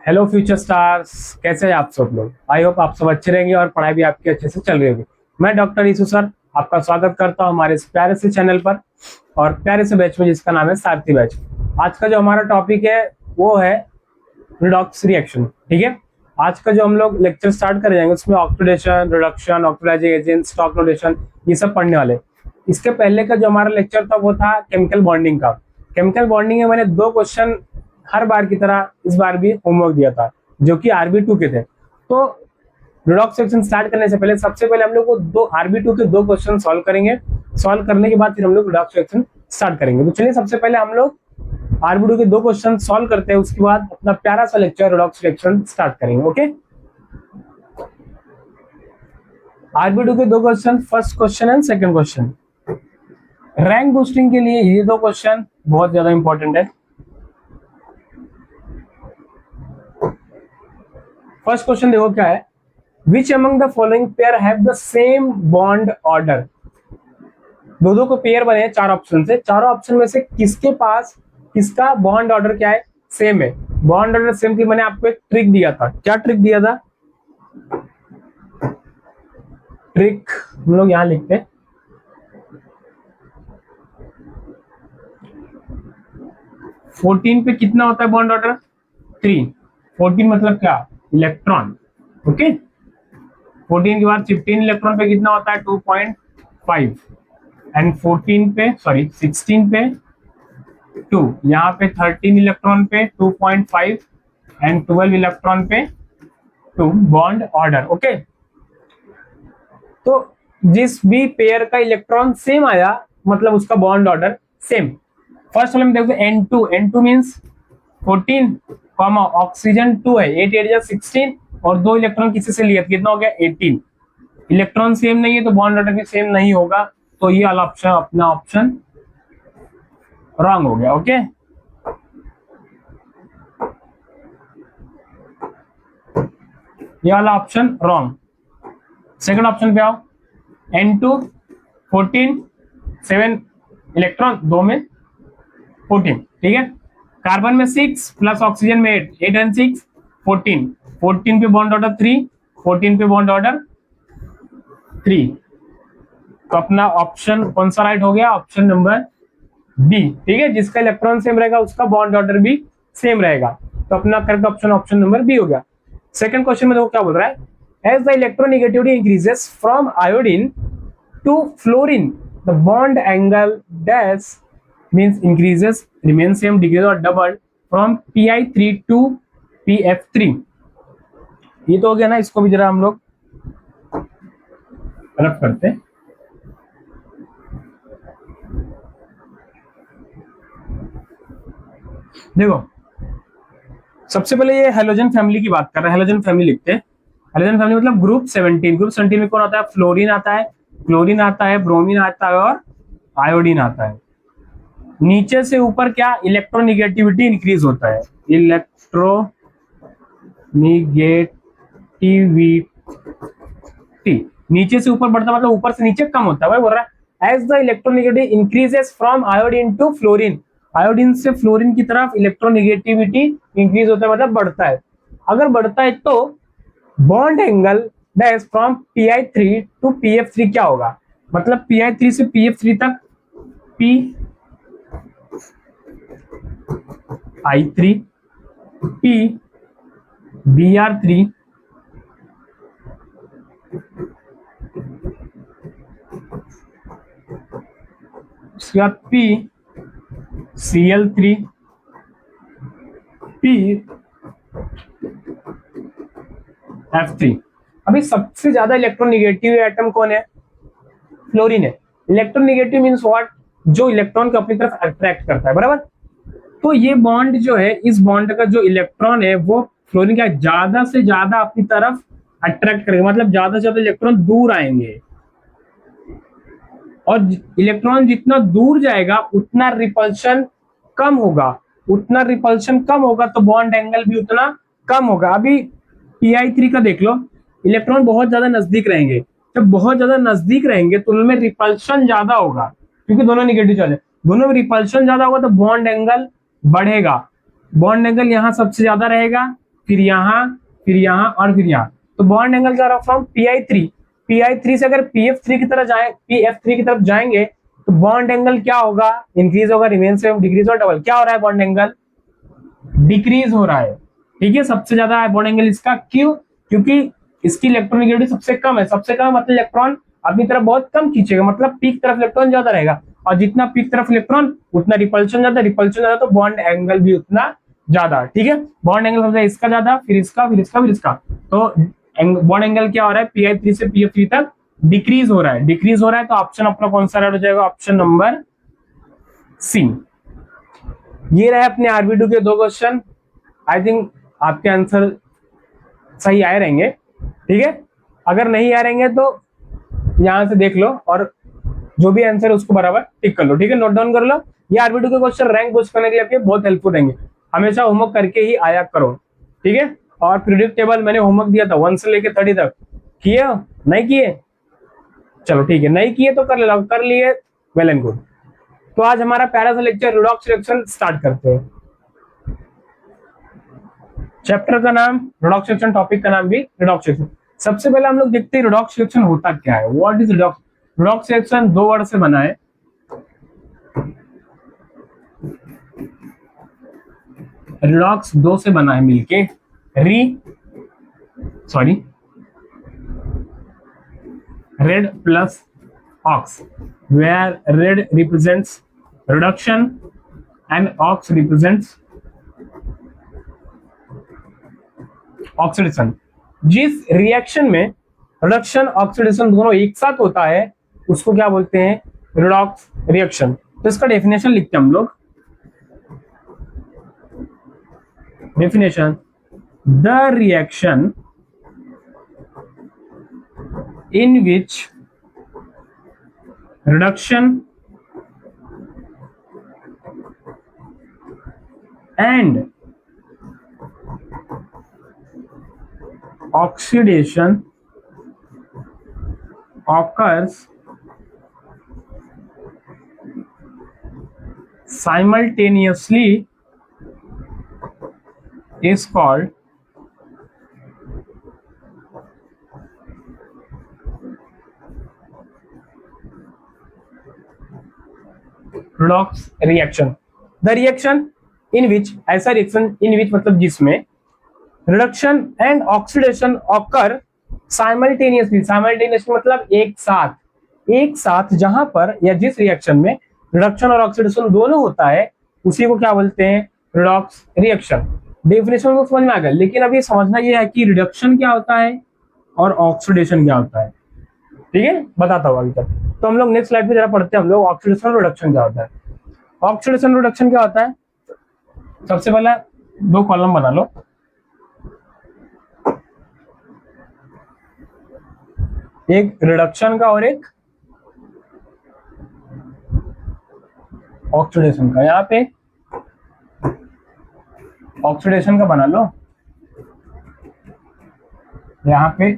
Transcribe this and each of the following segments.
Hello future stars, कैसे हैं आप सब लोग। आई होप आप सब अच्छे रहेंगे और पढ़ाई भी आपकी अच्छे से चल रही होगी। मैं डॉक्टर ईसू सर आपका स्वागत करता हूं हमारे इस प्यारे से चैनल पर और प्यारे से बैच में जिसका नाम है सारथी बैच। आज का जो हमारा टॉपिक है वो है रिडॉक्स रिएक्शन। ठीक है, आज का जो हम लोग लेक्चर स्टार्ट कर जाएंगे उसमें oxidation, reduction, oxidising agent, stock notation, ये सब पढ़ने वाले। इसके पहले का जो हमारा लेक्चर था वो था केमिकल बॉन्डिंग का। केमिकल बॉन्डिंग में मैंने 2 क्वेश्चन हर बार की तरह इस बार भी होमवर्क दिया था जो कि RB2 के थे। तो रिडॉक्स रिएक्शन स्टार्ट करने से पहले सबसे पहले हम लोग वो दो RB2 के 2 क्वेश्चन सॉल्व करेंगे। सॉल्व करने के बाद फिर हम लोग रिडॉक्स रिएक्शन स्टार्ट करेंगे। तो चलिए सबसे पहले हम लोग RB2 के 2 क्वेश्चन सॉल्व करते हैं, उसके बाद अपना प्यारा सा लेक्चर रिडॉक्स रिएक्शन स्टार्ट करेंगे। ओके, RB2 के 2 क्वेश्चन, first question and second question. Rank boosting के लिए ये 2 क्वेश्चन बहुत ज्यादा इंपॉर्टेंट है। फर्स्ट क्वेश्चन देखो क्या है, which among the following pair have the same bond order. दो को पेयर बने हैं 4 ऑप्शन से, चारों ऑप्शन में से किसके पास किसका बॉन्ड ऑर्डर क्या है, सेम है। बॉन्ड ऑर्डर सेम की मैंने आपको एक ट्रिक दिया था। क्या ट्रिक दिया था? ट्रिक हम लोग यहां लिखते हैं, फोर्टीन पे कितना होता है बॉन्ड ऑर्डर? 3। 14 मतलब क्या? इलेक्ट्रॉन। ओके, 14 के बाद 15 इलेक्ट्रॉन पे कितना होता है? 2.5 एंड 14 पे 16 पे 2, यहाँ पे 13 इलेक्ट्रॉन पे 2.5 एंड 12 इलेक्ट्रॉन पे 2 बॉन्ड ऑर्डर। ओके, तो जिस भी पेयर का इलेक्ट्रॉन सेम आया मतलब उसका बॉन्ड ऑर्डर सेम। फर्स्ट वाले में देखो N2, N2 means 14 comma oxygen 2 है, 8 8 16 और 2 इलेक्ट्रॉन किसी से लिया, कितना हो गया? 18। इलेक्ट्रॉन सेम नहीं है तो बॉन्ड ऑर्डर भी सेम नहीं होगा, तो ये वाला ऑप्शन अपना ऑप्शन रॉन्ग हो गया। ओके, ये वाला ऑप्शन रॉन्ग। सेकंड ऑप्शन पे आओ, N2 14 7 इलेक्ट्रॉन, 2 में 14। ठीक है, कार्बन में 6 प्लस ऑक्सीजन में 8, 8 एंड 6 14, 14 पे बॉन्ड ऑर्डर 3, 14 पे बॉन्ड ऑर्डर 3। तो अपना ऑप्शन कौन सा राइट हो गया? Option number B. ठीक है, जिसका इलेक्ट्रॉन सेम रहेगा उसका बॉन्ड ऑर्डर भी सेम रहेगा, तो अपना correct option option number B हो गया। सेकंड क्वेश्चन में देखो क्या बोल रहा है, as the electronegativity increases from iodine to fluorine the bond angle dash means increases, remain same, decrease और double from Pi3 to Pf3। ये तो हो गया ना, इसको भी जरा हम लोग रफ करते हैं। देखो सबसे पहले ये हेलोजन फैमिली की बात कर रहे हैं, हेलोजन फैमिली लिखते हैं। हेलोजन फैमिली मतलब ग्रुप 17। ग्रुप 17 में कौन आता है? फ्लोरीन आता है, क्लोरीन आता है, ब्रोमीन आता है और आयोडीन आता है। नीचे से ऊपर क्या? इलेक्ट्रोनिगेटिविटी इंक्रीज होता है, इलेक्ट्रोनिगेटिविटी नीचे से ऊपर बढ़ता मतलब ऊपर से नीचे कम होता है। भाई बोल रहा है as the electronegativity increases from iodine to fluorine, iodine से फ्लोरीन की तरफ इलेक्ट्रोनिगेटिविटी इंक्रीज होता है मतलब बढ़ता है। अगर बढ़ता है तो bond angle dash from Pi3 to Pf3 क्या होगा? मतलब Pi3 से Pf3 तक Pi3 P Br3 उसके बाद PCl3 Pf3। अभी सबसे ज्यादा इलेक्ट्रोनिगेटिव एटम कौन है? फ्लोरीन है। Electronegative means what? जो इलेक्ट्रॉन को अपनी तरफ अट्रैक्ट करता है, बराबर। तो ये बॉन्ड जो है, इस बॉन्ड का जो इलेक्ट्रॉन है वो फ्लोरीन का ज्यादा से ज्यादा अपनी तरफ अट्रैक्ट करेगा, मतलब ज्यादा से ज्यादा इलेक्ट्रॉन दूर आएंगे और इलेक्ट्रॉन जितना दूर जाएगा उतना रिपल्शन कम होगा, उतना रिपल्शन कम होगा तो बॉन्ड एंगल भी उतना कम होगा। अभी Pi3 का देख लो, इलेक्ट्रॉन बहुत ज्यादा नजदीक रहेंगे, जब बहुत ज्यादा नजदीक रहेंगे तो उनमें रिपल्शन ज्यादा होगा क्योंकि दोनों निगेटिव चार्ज है, दोनों में रिपल्शन ज्यादा होगा तो बॉन्ड एंगल बढ़ेगा। बॉन्ड एंगल यहाँ सबसे ज्यादा रहेगा फिर यहाँ, फिर यहाँ और फिर यहाँ। तो बॉन्ड एंगल क्या रहा फ्रॉम पी आई थ्री से अगर पी एफ थ्री की तरफ जाएंगे तो बॉन्ड एंगल क्या होगा, इंक्रीज होगा, रिमेन सेम, डिक्रीज और डबल। क्या हो रहा है, बॉन्ड एंगल डिक्रीज हो रहा है। ठीक है, सबसे ज्यादा है बॉन्ड एंगल इसका, क्यों? क्योंकि इसकी इलेक्ट्रॉनिगेटिविटी सबसे कम है। सबसे कम मतलब इलेक्ट्रॉन अपनी तरफ बहुत कम खींचेगा, मतलब पीक तरफ इलेक्ट्रॉन ज्यादा रहेगा, और जितना पीक तरफ इलेक्ट्रॉन उतना रिपल्शन ज्यादा, रिपल्शन ज्यादा तो बॉन्ड एंगल भी उतना ज्यादा। ठीक है, बॉन्ड एंगल सबसे इसका ज्यादा, फिर इसका, फिर इसका, फिर इसका। तो बॉन्ड एंगल क्या हो रहा है, पी आई थ्री से पी एफ थ्री तक डिक्रीज हो रहा है, डिक्रीज हो रहा है। तो ऑप्शन अपना कौन सा हो जाएगा, ऑप्शन नंबर सी। ये रहे अपने आरबीटू के 2 क्वेश्चन। आई थिंक आपके आंसर सही आए रहेंगे। ठीक है, अगर नहीं आ रहेंगे तो यहां से देख लो और जो भी आंसर है उसको बराबर टिक कर लो। ठीक है, नोट डाउन कर लो। ये आरबीटू के क्वेश्चन रैंक पुश करने के लिए आपके बहुत हेल्पफुल रहेंगे। हमेशा होमवर्क करके ही आया करो। ठीक है, और प्रिडिक्ट टेबल मैंने होमवर्क दिया था 1 से लेके 30 तक, किए हो नहीं किए? चलो ठीक है, नहीं किए तो कर लिए, वेल एंड गुड। तो आज हमारा पहला सा लेक्चर रिडॉक्स रिएक्शन स्टार्ट करते हैं। चैप्टर का नाम रिडॉक्स रिएक्शन, टॉपिक का नाम भी रिडॉक्स रिएक्शन। सबसे पहले हम लोग देखते हैं रिडॉक्स रिएक्शन होता क्या है, what is redox. Redox reaction 2 word से बना है। रिडॉक्स 2 से बना है मिलके, red plus ox, where red represents reduction and ox represents oxidation. जिस रिएक्शन में रिडक्शन ऑक्सीडेशन दोनों एक साथ होता है उसको क्या बोलते हैं, रिडॉक्स रिएक्शन। तो इसका डेफिनेशन लिखते हैं हम लोग। Definition, the reaction in which reduction and oxidation occurs simultaneously is called redox reaction। the reaction in which, ऐसा रिएक्शन in which मतलब जिसमें reduction and oxidation occur simultaneously, simultaneously मतलब एक साथ जहां पर या जिस रिएक्शन में रिडक्शन और ऑक्सीडेशन दोनों होता है उसी को क्या बोलते हैं, रिडॉक्स रिएक्शन। डेफिनेशन को समझ में आ गया, लेकिन अभी समझना यह है कि रिडक्शन क्या होता है और ऑक्सीडेशन क्या होता है। ठीक है, बताता हूँ अभी तक। तो हम लोग नेक्स्ट स्लाइड पे जरा पढ़ते हैं हम लोग ऑक्सीडेशन और रिडक्शन क्या होता है। ऑक्सीडेशन रिडक्शन क्या होता है, सबसे पहला 2 कॉलम बना लो। एक रिडक्शन का और एक ऑक्सीडेशन का। यहाँ पे ऑक्सीडेशन का बना लो, यहाँ पे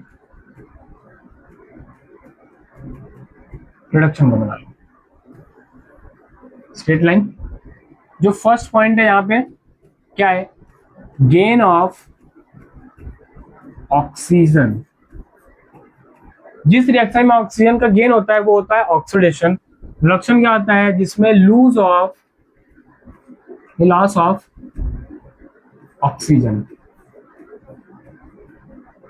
रिडक्शन का बना लो। Straight line. जो फर्स्ट पॉइंट है यहाँ पे क्या है, गेन ऑफ ऑक्सीजन। जिस रिएक्शन में ऑक्सीजन का गेन होता है वो होता है ऑक्सीडेशन। रिडक्शन क्या होता है, जिसमें लॉस ऑफ ऑक्सीजन।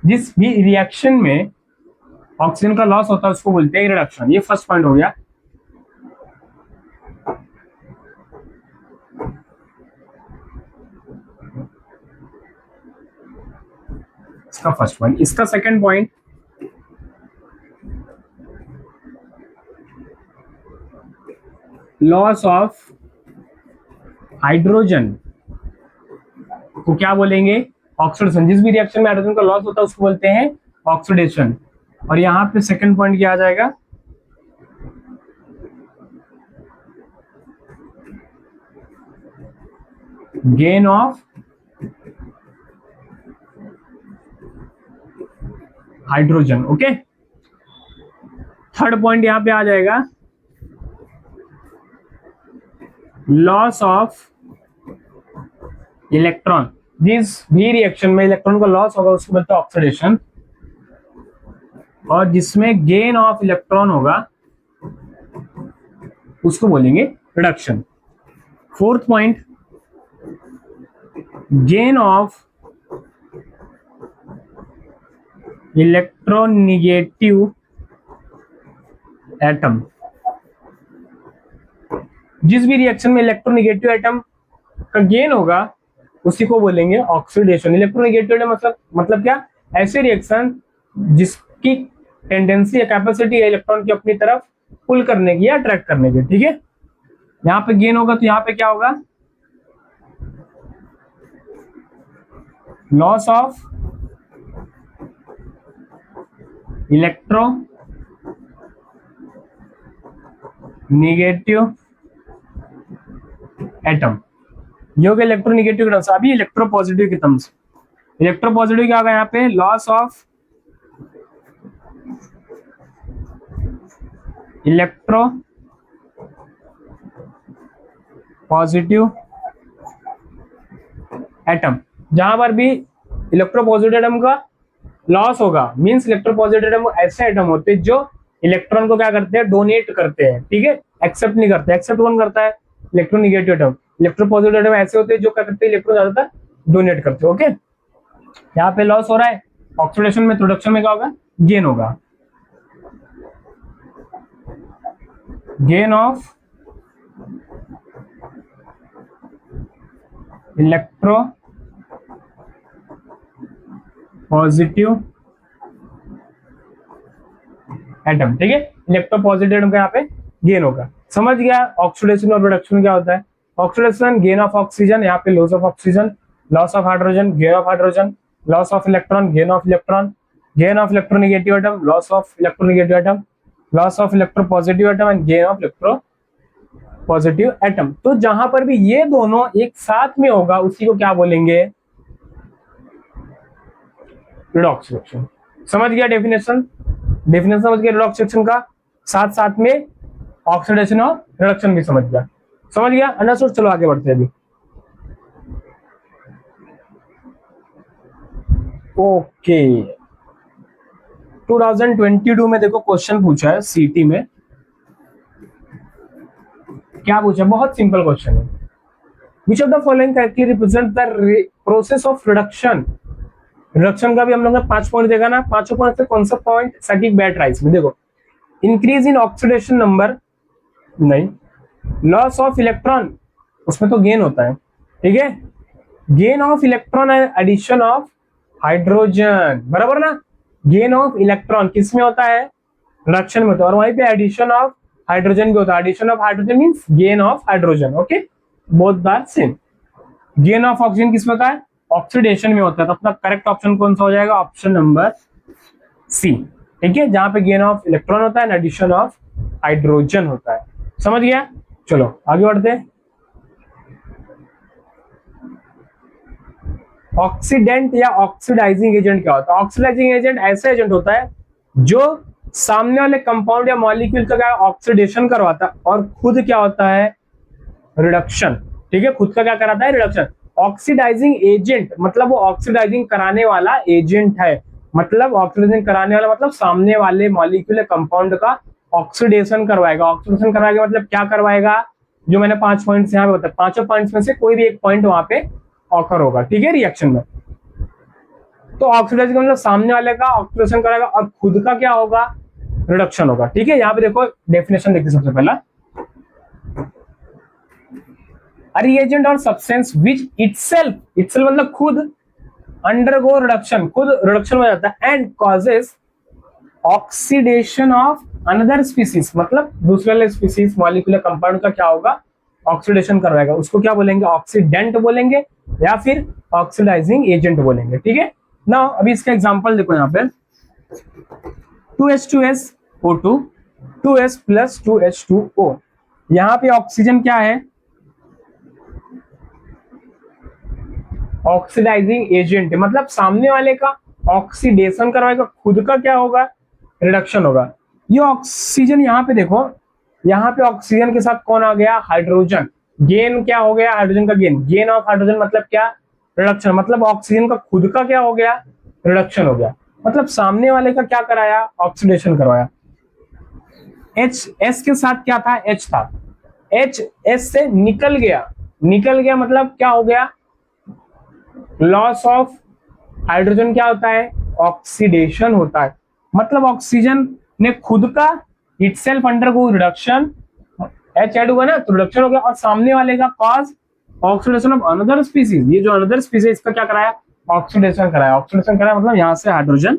जिस भी रिएक्शन में ऑक्सीजन का लॉस होता है उसको बोलते हैं रिडक्शन। ये फर्स्ट पॉइंट हो गया। इसका फर्स्ट पॉइंट। इसका second point, loss of hydrogen को क्या बोलेंगे, ऑक्सीडेशन। जिस भी रिएक्शन में हाइड्रोजन का लॉस होता है उसको बोलते हैं ऑक्सीडेशन। और यहां पे सेकंड पॉइंट क्या आ जाएगा, gain of hydrogen. Okay, third point यहां पे आ जाएगा, लॉस ऑफ इलेक्ट्रॉन। जिस भी रिएक्शन में इलेक्ट्रॉन का लॉस होगा उसको बोलते हैं ऑक्सीडेशन, और जिसमें गेन ऑफ इलेक्ट्रॉन होगा उसको बोलेंगे reduction. Fourth point, gain of electronegative atom, जिस भी रिएक्शन में इलेक्ट्रोनिगेटिव एटम का गेन होगा उसी को बोलेंगे ऑक्सीडेशन। इलेक्ट्रोनिगेटिव एटम मतलब क्या, ऐसे रिएक्शन जिसकी टेंडेंसी या कैपेसिटी है इलेक्ट्रॉन की अपनी तरफ पुल करने की या अट्रैक्ट करने की, ठीक है। यहां पे गेन होगा तो यहां पे क्या होगा, लॉस ऑफ इलेक्ट्रोनिगेटिव एटम, ये हो गया इलेक्ट्रोनिगेटिव एटम्स। अभी इलेक्ट्रोपॉजिटिव के टर्म्स, इलेक्ट्रोपॉजिटिव क्या होगा यहाँ पे, loss of electro positive atom. जहां पर भी इलेक्ट्रोपॉजिटिव एटम का लॉस होगा मींस इलेक्ट्रोपॉजिटिव एटम ऐसे एटम होते हैं जो इलेक्ट्रॉन को क्या करते हैं, डोनेट करते हैं, ठीक है, एक्सेप्ट नहीं करते। एक्सेप्ट कौन करता है, इलेक्ट्रोनिगेटिव एटम। इलेक्ट्रोपॉजिटिव एटम ऐसे होते हैं जो क्या करते हैं, इलेक्ट्रॉन ज्यादातर डोनेट करते हैं। ओके, यहाँ पे लॉस हो रहा है, ऑक्सीडेशन में, प्रोडक्शन में क्या होगा, गेन होगा, gain of electro positive atom, ठीक है। इलेक्ट्रोपॉजिटिव एटम का यहाँ पे गेन होगा। समझ गया ऑक्सीडेशन और रिडक्शन क्या होता है। ऑक्सीडेशन गेन ऑफ ऑक्सीजन, यहाँ पे loss of oxygen, loss of hydrogen, gain of hydrogen, loss of electron, gain of electron, gain of electronegative atom, loss of electronegative atom, loss of electropositive atom and gain of electro positive atom. तो जहां पर भी ये दोनों एक साथ में होगा उसी को क्या बोलेंगे, रिडॉक्स रिएक्शन। समझ गया डेफिनेशन, डेफिनेशन समझ गया रिडॉक्स रिएक्शन का, साथ साथ में ऑक्सीडेशन और रिडक्शन भी समझ गया। समझ गया, अंडरस्टूड। चलो आगे बढ़ते हैं अभी। ओके, 2022 में देखो क्वेश्चन पूछा है सीटी में, क्या पूछा, बहुत सिंपल क्वेश्चन है। विच of the following correctly represent the process of reduction. Reduction का भी हम लोग ने 5 पॉइंट देखा ना, 5 पॉइंट से कौन सा पॉइंट सटीक बैट राइस में, देखो इंक्रीज इन ऑक्सीडेशन नंबर नहीं, लॉस ऑफ इलेक्ट्रॉन उसमें तो गेन होता है, ठीक है, gain of electron and addition of hydrogen, बराबर ना। गेन ऑफ इलेक्ट्रॉन किस में होता है, रिडक्शन में होता है, और वहीं पे एडिशन ऑफ हाइड्रोजन भी होता है। Addition of hydrogen means gain of hydrogen, okay, both बार सेम। गेन ऑफ ऑक्सीजन किस में होता है, ऑक्सीडेशन में होता है। तो अपना करेक्ट ऑप्शन कौन सा हो जाएगा, ऑप्शन नंबर सी, ठीक है, जहां पे गेन ऑफ इलेक्ट्रॉन होता है, एडिशन ऑफ हाइड्रोजन होता है। समझ गया, चलो आगे बढ़ते हैं। ऑक्सीडेंट या ऑक्सीडाइजिंग एजेंट क्या होता है। ऑक्सीडाइजिंग एजेंट ऐसा एजेंट होता है जो सामने वाले कंपाउंड या मॉलिक्यूल का क्या ऑक्सीडेशन करवाता है और खुद क्या होता है, रिडक्शन, ठीक है, खुद का क्या कराता है, रिडक्शन। ऑक्सीडाइजिंग एजेंट मतलब वो ऑक्सीडाइजिंग कराने वाला एजेंट है, मतलब ऑक्सीडाइजिंग कराने वाला मतलब सामने वाले मॉलिक्यूल या कंपाउंड का ऑक्सीडेशन करवाएगा। ऑक्सीडेशन करवाएगा मतलब क्या करवाएगा, जो मैंने 5 पॉइंट्स यहाँ पे बताया, 5 पॉइंट्स में से कोई भी एक पॉइंट वहां पे ऑकर होगा, ठीक है, रिएक्शन में। तो ऑक्सीडाइजिंग का मतलब सामने वाले का ऑक्सीडेशन कराएगा और खुद का क्या होगा, रिडक्शन होगा, ठीक है। यहाँ पे देखो डेफिनेशन देखते सबसे पहला, a reagent or substance which itself मतलब खुद undergo reduction, खुद रिडक्शन हो जाता है, and causes oxidation of another species मतलब दूसरे स्पीसीज मॉलिक्यूलर कंपाउंड का क्या होगा, ऑक्सीडेशन करवाएगा, उसको क्या बोलेंगे, ऑक्सीडेंट बोलेंगे या फिर ऑक्सीडाइजिंग एजेंट बोलेंगे, ठीक है ना। अभी इसका एग्जांपल देखो, यहाँ पे 2H2SO2 2S प्लस 2H2O, यहाँ पे ऑक्सीजन क्या है, ऑक्सीडाइजिंग एजेंट, मतलब सामने वाले का ऑक्सीडेशन करवाएगा, खुद का क्या होगा, रिडक्शन होगा। ये ऑक्सीजन यहाँ पे देखो, यहाँ पे ऑक्सीजन के साथ कौन आ गया, हाइड्रोजन। गेन क्या हो गया, हाइड्रोजन का गेन, गेन ऑफ हाइड्रोजन मतलब क्या, रिडक्शन, मतलब ऑक्सीजन का खुद का क्या हो गया, रिडक्शन हो गया, मतलब सामने वाले का क्या कराया, ऑक्सीडेशन करवाया। एच, एस के साथ क्या था, एच था, एच एस से निकल गया, निकल गया मतलब क्या हो गया, लॉस ऑफ हाइड्रोजन, क्या होता है, ऑक्सीडेशन होता है, मतलब ऑक्सीजन ने खुद का itself undergo reduction, H add हुआ ना तो रिडक्शन हो गया, और सामने वाले का cause oxidation of another species, ये जो अनदर स्पीसीज इसका क्या कराया, ऑक्सीडेशन कराया, ऑक्सीडेशन कराया मतलब यहां से हाइड्रोजन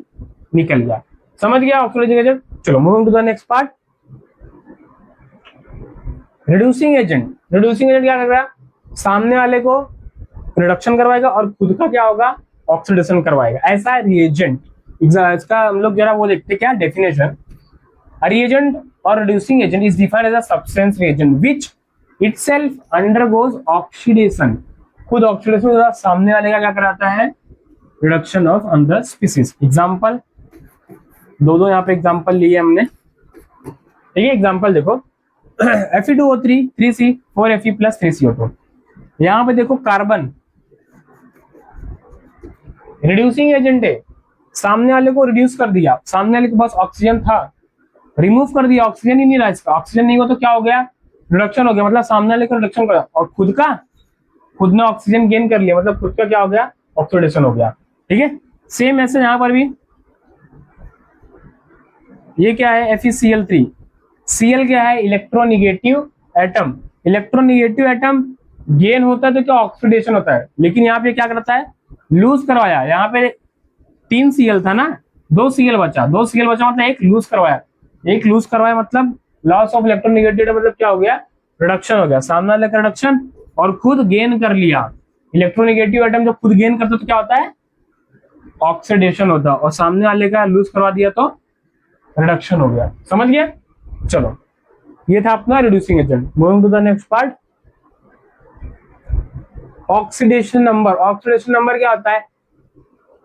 निकल गया, समझ गया ऑक्सीडेशन एजेंट। चलो moving to the next part, reducing agent. Reducing agent क्या कर रहा है, सामने वाले को रिडक्शन करवाएगा और खुद का क्या होगा, ऑक्सीडेशन करवाएगा, ऐसा है रिएजेंट। इसका हम लोग जरा वो देखते क्या definition, reagent or reducing agent is defined as a substance reagent which itself undergoes oxidation, खुद ऑक्सीडेशन के साथ सामने वाले का क्या कराता है, reduction of another species. Example दो यहाँ पे एग्जांपल लिए हमने, ठीक है, एग्जांपल देखो Fe2O3 3C 4Fe plus 3CO2, यहाँ पे देखो कार्बन रिड्यूसिंग एजेंट है, सामने वाले को रिड्यूस कर दिया, सामने वाले के पास ऑक्सीजन था, रिमूव कर दिया, ऑक्सीजन ही नहीं रहा इसका, ऑक्सीजन नहीं हुआ तो क्या हो गया, रिडक्शन हो गया, मतलब सामने वाले का रिडक्शन कर, और खुद का, खुद ने ऑक्सीजन गेन कर लिया, मतलब खुद का क्या हो गया, ऑक्सीडेशन हो गया, ठीक है। सेम ऐसे यहां पर भी, ये क्या है FeCl3, Cl क्या है, electronegative atom, electronegative atom gain होता है तो क्या ऑक्सीडेशन होता है, लेकिन यहाँ पे क्या करता है, लूज करवाया, यहाँ पे 3 Cl था ना, 2 Cl बचा, 2 Cl बचा मतलब एक लूज करवाया, एक लूज करवाया मतलब लॉस ऑफ इलेक्ट्रोनिगेटिव, मतलब क्या हो गया, रिडक्शन हो गया, सामने वाले का रिडक्शन और खुद गेन कर लिया, इलेक्ट्रोनिगेटिव एटम जब खुद गेन करता तो क्या होता है, ऑक्सीडेशन होता है, और सामने वाले का लूज करवा दिया तो रिडक्शन हो गया, समझ गए। चलो ये था अपना reducing agent. Moving to the next part, oxidation number. Oxidation number क्या होता है,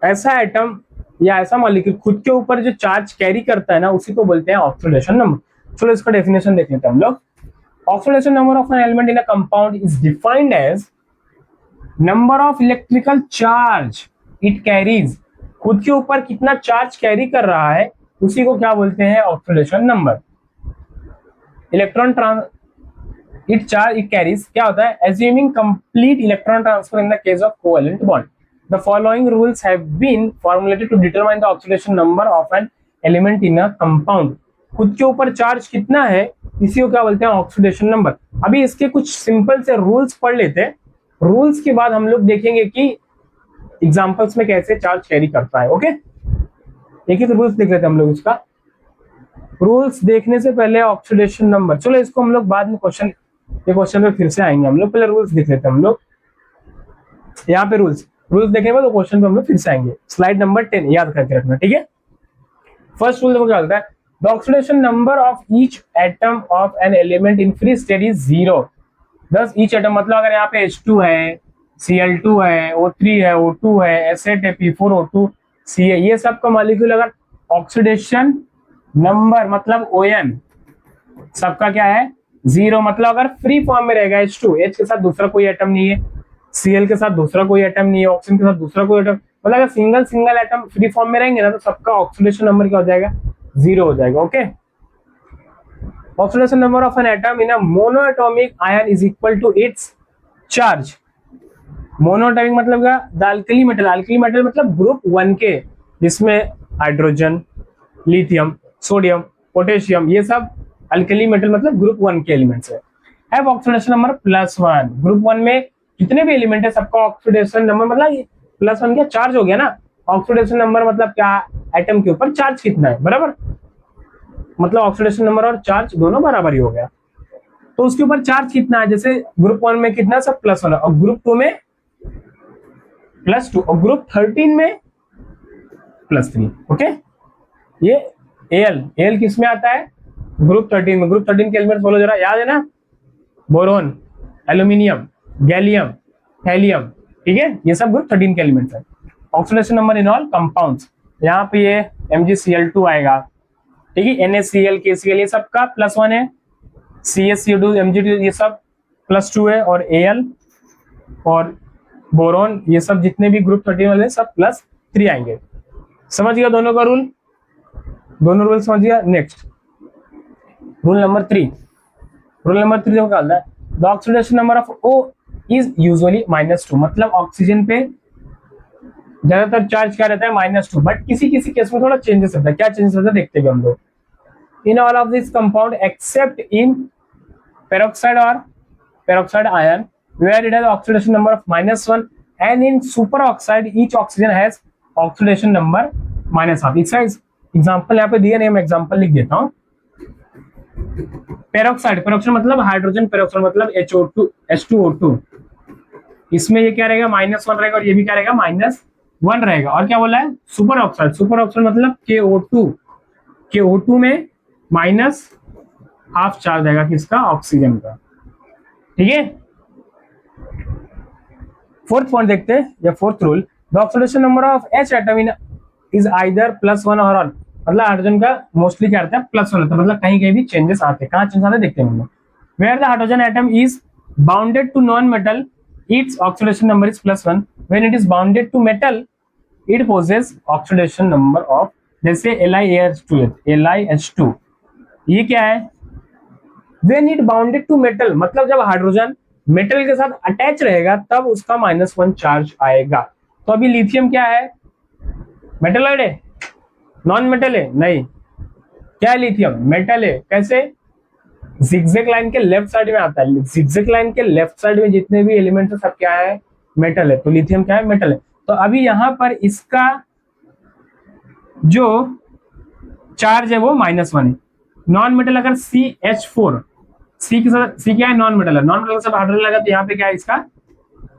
ऐसा एटम या ऐसा मॉलिक्यूल खुद के ऊपर जो चार्ज कैरी करता है ना, उसी को बोलते हैं ऑक्सीडेशन नंबर। चलो इसका डेफिनेशन देख लेते हैं हम लोग। Oxidation number of an element in a compound is defined as number of electrical charge it carries, खुद के ऊपर कितना चार्ज कैरी कर रहा है उसी को क्या बोलते हैं, oxidation number. Electron it charge it carries क्या होता है, assuming complete electron transfer in the case of covalent bond. The following rules have been formulated to determine the oxidation number of an element in a compound. खुद के ऊपर charge कितना है इसी को क्या बोलते हैं, ऑक्सीडेशन नंबर। अभी इसके कुछ सिंपल से रूल्स पढ़ लेते हैं, रूल्स के बाद हम लोग देखेंगे कि एग्जांपल्स में कैसे चार्ज कैरी करता है। ओके, एक एक रूल्स देख लेते हैं हम लोग इसका। रूल्स देखने से पहले ऑक्सीडेशन नंबर, चलो इसको हम लोग बाद में क्वेश्चन, ये क्वेश्चन में फिर से आएंगे हम लोग, पहले रूल्स देख लेते हैं हम लोग। यहाँ पे रूल्स देखने के बाद क्वेश्चन पे हम लोग फिर से आएंगे। स्लाइड नंबर 10 याद करके रखना, ठीक है। फर्स्ट रूल देखो क्या होता है, the oxidation number of each atom of an element in free state is 0। दस ईच एटम मतलब अगर यहाँ पे H2 है, Cl2 है, O3 है, O2 है, S8 है, P4O2 C है, ये सब का मॉलिक्यूल अगर ऑक्सीडेशन नंबर मतलब ON सबका क्या है 0, मतलब अगर फ्री फॉर्म में रहेगा H2, H के साथ दूसरा कोई एटम नहीं है, Cl के साथ दूसरा कोई एटम नहीं है, ऑक्सीजन के साथ दूसरा कोई एटम, मतलब अगर single single atom free form में रहेंगे ना तो सबका ऑक्सीडेशन नंबर क्या हो जाएगा, 0 हो जाएगा। Okay, oxidation number of an atom in a monoatomic ion is equal to its charge. Monoatomic मतलब क्या, the alkali metal, alkali metal मतलब ग्रुप 1 के, जिसमें हाइड्रोजन, लिथियम, सोडियम, पोटेशियम, ये सब अल्कली मेटल मतलब ग्रुप 1 के एलिमेंट्स है। Have oxidation number +1। ग्रुप 1 में जितने भी एलिमेंट है सबका ऑक्सीडेशन नंबर मतलब +1 क्या चार्ज हो गया ना, ऑक्सीडेशन नंबर मतलब क्या, एटम के ऊपर चार्ज कितना है, बराबर, मतलब ऑक्सीडेशन नंबर और चार्ज दोनों बराबर ही हो गया। तो उसके ऊपर चार्ज कितना है, जैसे ग्रुप 1 में कितना सब +1 है, और ग्रुप 2 में +2, और ग्रुप 13 में +3। ओके, ये Al किस में आता है, ग्रुप 13 में। ग्रुप 13 के एलिमेंट्स बोलो जरा, याद है ना, बोरोन, एल्यूमिनियम, गैलियम, हेलियम, ठीक है, ये सब ग्रुप 13 के एलिमेंट्स है। Oxidation number in all compounds, यहाँ पे ये MgCl2 आएगा, ठीक है, NaCl, KCl ये सब का +1 है, CaCO2, Mg2 ये सब +2 है, और Al और बोरॉन, ये सब जितने भी ग्रुप 13 वाले सब +3 आएंगे। समझ गया दोनों का रूल, दोनों रूल समझ गया। Next rule number 3, rule number 3 देखो क्या होता है, the oxidation number of O is usually -2, मतलब ऑक्सीजन पे ज्यादातर चार्ज क्या रहता है -2, बट किसी किसी केस में थोड़ा चेंजेस रहता है। क्या चेंजेस रहता है देखते हैं हम लोग। In all of this compound accept in peroxide or peroxide ion where it has oxidation number of -1, and in superoxide each oxygen has oxidation number -1। इसका एग्जांपल यहाँ पे दिया नहीं, मैं एग्जांपल लिख देता हूँ। पेरोक्साइड, पेरोक्साइड मतलब हाइड्रोजन पेरोक्साइड, मतलब HO2 H2O2, इसमें ये क्या रहेगा -1 रहेगा, और ये भी क्या रहेगा -1 रहेगा। और क्या बोला है, सुपर ऑक्साइड, सुपर ऑक्साइड मतलब KO2, KO2 में -½ चार्ज आएगा किसका, ऑक्सीजन का। ठीक है, फोर्थ पॉइंट देखते हैं, या fourth rule, the oxidation number of H atom in is either +1 और 1, मतलब हाइड्रोजन का मोस्टली क्या रहता है +1 होता है, मतलब कहीं कहीं भी चेंजेस आते हैं। कहाँ चेंजेस आते हैं देखते हैं हम लोग। Where the hydrogen atom is bounded to non metal its oxidation number is +1, when it is bounded to metal it possess oxidation number of, जैसे LiH2, ये क्या है, when it bounded to metal, मतलब जब हाइड्रोजन मेटल के साथ attach रहेगा तब उसका -1 चार्ज आएगा। तो अभी लिथियम क्या है, मेटल है, नॉन मेटल है, नहीं, क्या है लिथियम, मेटल है। कैसे, जिगजैग लाइन के लेफ्ट साइड में आता है, जिगजैग लाइन के लेफ्ट साइड में जितने भी एलिमेंट है सब क्या है, मेटल है। तो लिथियम क्या है, मेटल है। तो अभी यहां पर इसका जो चार्ज है वो -1 है। नॉन मेटल अगर CH4, सी के साथ, सी क्या है, नॉन मेटल है, नॉन मेटल के साथ हाइड्रोजन लगा तो यहाँ पे क्या है इसका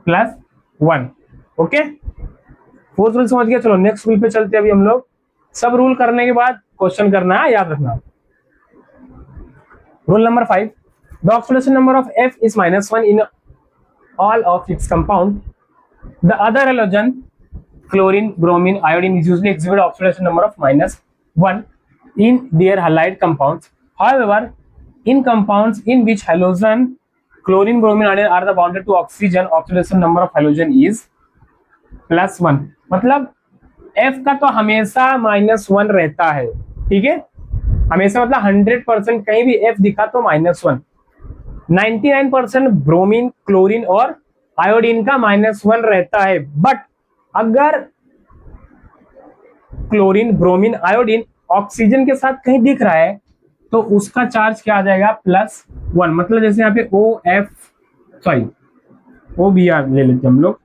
+1। ओके, फोर्थ रूल समझ गया। चलो नेक्स्ट रूल पे चलते हैं अभी हम लोग। सब रूल करने के बाद क्वेश्चन करना है, याद रखना। Rule number 5, the oxidation number of F is -1 in all of its compound, the other halogen chlorine, bromine, iodine is usually exhibit oxidation number of -1 in their halide compounds. However, in compounds in which halogen, chlorine, bromine, iodine are the bounded to oxygen, oxidation number of halogen is +1। मतलब F का तो हमेशा -1 रहता है, ठीक है, हमेशा, मतलब 100% कहीं भी F दिखा तो -1। 99% ब्रोमीन, क्लोरीन और आयोडीन का -1 रहता है, बट अगर क्लोरीन, ब्रोमीन, आयोडीन ऑक्सीजन के साथ कहीं दिख रहा है तो उसका चार्ज क्या आ जाएगा, +1। मतलब जैसे यहाँ पे OBr ले लेते हम लोग,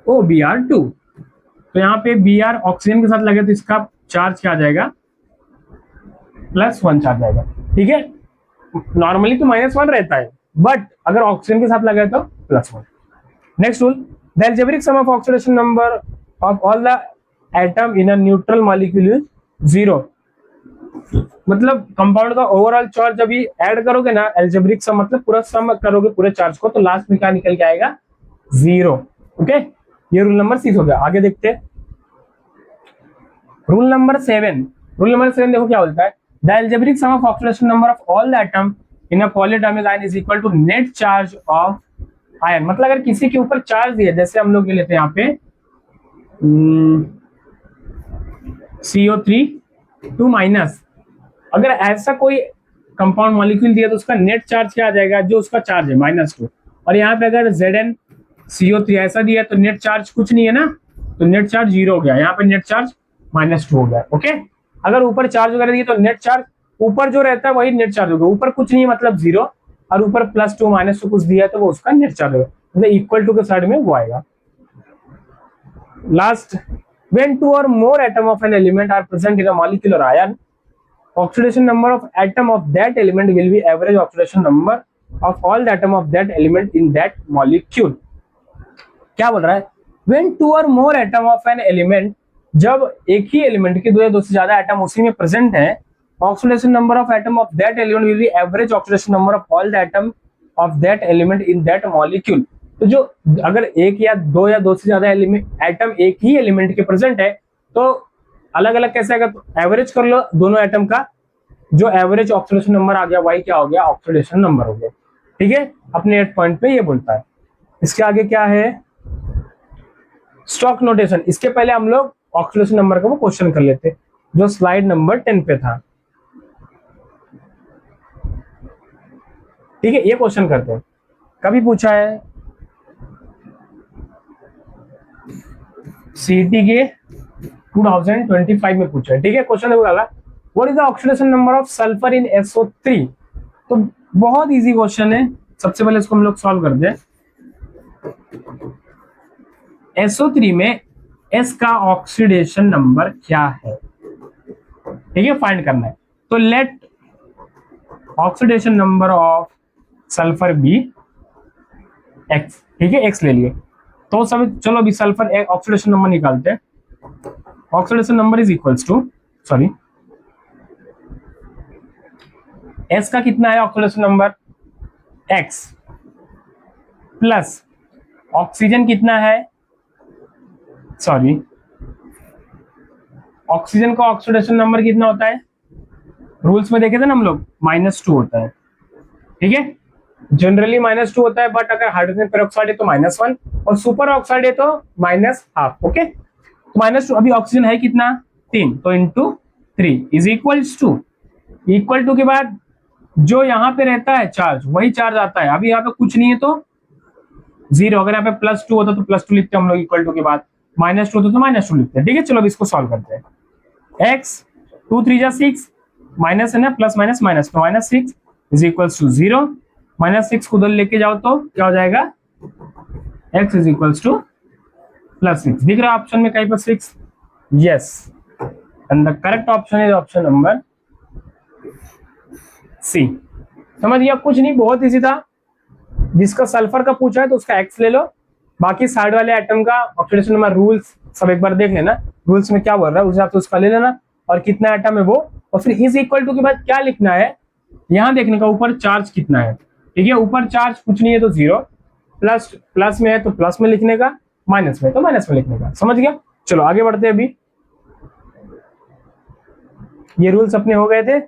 OBr2, तो यहाँ पे Br ऑक्सीजन के साथ लगे तो इसका चार्ज क्या आ जाएगा, +1 चार्ज आएगा। ठीक है, नॉर्मली तो -1 रहता है, बट अगर ऑक्सीजन के साथ लगा तो +1। Next rule, the algebraic sum of oxidation number of all the atom in a neutral molecule is 0। मतलब कंपाउंड का ओवरऑल चार्ज अभी ऐड करोगे ना, अलजेब्रिक सम मतलब पूरा सम करोगे पूरे चार्ज को, तो लास्ट में क्या निकल के आएगा, 0। ओके, ये रूल नंबर 6 हो गया। आगे देखते हैं रूल नंबर 7। रूल नंबर 7 देखो क्या बोलता है, the algebraic sum of oxidation number of all the atom in a polyatomic ion is equal to net charge of ion. मतलब अगर किसी के ऊपर चार्ज दिया, जैसे हम लोग लेते हैं यहाँ पे CO3 अगर ऐसा कोई कंपाउंड मॉलिक्यूल दिया तो उसका नेट चार्ज क्या आ जाएगा, जो उसका चार्ज है -2। और यहाँ पे अगर ZnCO3 ऐसा दिया तो नेट चार्ज कुछ नहीं है ना, तो नेट चार्ज 0 हो गया, यहाँ पे नेट चार्ज -2 हो गया। ओके, अगर ऊपर चार्ज वगैरह दिया तो नेट चार्ज ऊपर जो रहता है वही नेट चार्ज होगा, ऊपर कुछ नहीं है मतलब 0, और ऊपर +2 -2 कुछ दिया तो वो उसका नेट चार्ज होगा, मतलब इक्वल टू के साइड में वो आएगा। Last, when 2 or more atom of an element are present in a molecular ion, oxidation number of atom of that element will be average oxidation number of all the atom of that element in that molecule। क्या बोल रहा है, when 2 or more atom of an element, जब एक ही element के 2 या 2 से ज्यादा एटम उसी में प्रेजेंट है, oxidation number of atom of that element will be average oxidation number of all the atom of that element in that molecule. तो जो अगर 1 या 2 या 2 से ज्यादा एटम एक ही एलिमेंट के प्रेजेंट है तो अलग अलग कैसे आएगा, तो एवरेज कर लो दोनों एटम का, जो एवरेज ऑक्सीडेशन नंबर आ गया वही क्या हो गया, ऑक्सीडेशन नंबर हो गया। ठीक है, अपने 8 पॉइंट पे ये बोलता है। इसके आगे क्या है, स्टॉक नोटेशन। इसके पहले हम लोग ऑक्सीडेशन नंबर का वो क्वेश्चन कर लेते जो स्लाइड नंबर 10 पे था। ठीक है, ये क्वेश्चन करते हैं, कभी पूछा है सीटी के 2025 में पूछा है। ठीक है, क्वेश्चन देखो what is the oxidation number of sulphur in SO3। तो बहुत इजी क्वेश्चन है, सबसे पहले इसको हम लोग सॉल्व कर दें। SO3 में S का ऑक्सीडेशन नंबर क्या है, ठीक है, फाइंड करना है। तो let oxidation number of sulphur be X। ठीक है, X ले लिए। तो सब चलो अभी सल्फर ऑक्सीडेशन नंबर निकालते हैं। Oxidation number is equals to, sorry, S का कितना है oxidation number X plus oxygen कितना है, सॉरी, ऑक्सीजन का ऑक्सीडेशन नंबर कितना होता है, रूल्स में देखे थे ना हम लोग, -2 होता है। ठीक है, जनरली -2 होता है, बट अगर हाइड्रोजन पेरोक्साइड है तो -1 और सुपर ऑक्साइड है तो -12। ओके, तो -2, अभी ऑक्सीजन है कितना 3, तो into 3 is equals to, equal to के बाद जो यहाँ पे रहता है चार्ज वही चार्ज आता है। अभी यहाँ पे कुछ नहीं है तो 0, अगर यहाँ पे +2 होता तो +2 लिखते हम लोग, इक्वल टू के बाद -2 होता तो -2 लिखते हैं। ठीक है, चलो अभी इसको सॉल्व करते हैं। x 2 3 जा 6, माइनस है ना, प्लस माइनस माइनस, तो -6 इज इक्वल्स टू 0। -6 को उधर लेके जाओ तो क्या हो जाएगा, x इज इक्वल्स टू +6। दिख रहा है ऑप्शन में कहीं पर 6? Yes, and the correct option is option number C. समझ गया, कुछ नहीं, बहुत इजी था। जिसका सल्फर का पूछा है तो उसका x ले लो, बाकी साइड वाले एटम का ऑक्सीडेशन नंबर रूल्स सब एक बार देख लेना, रूल्स में क्या बोल रहा है उस हिसाब से उसका ले लेना, और कितना एटम है वो, और फिर इज इक्वल टू के बाद क्या लिखना है, यहां देखने का ऊपर चार्ज कितना है। ठीक है, ऊपर चार्ज कुछ नहीं है तो 0, प्लस में है तो प्लस में लिखने का, माइनस में तो माइनस में लिखने का। समझ गया, चलो आगे बढ़ते हैं। अभी ये रूल्स अपने हो गए थे।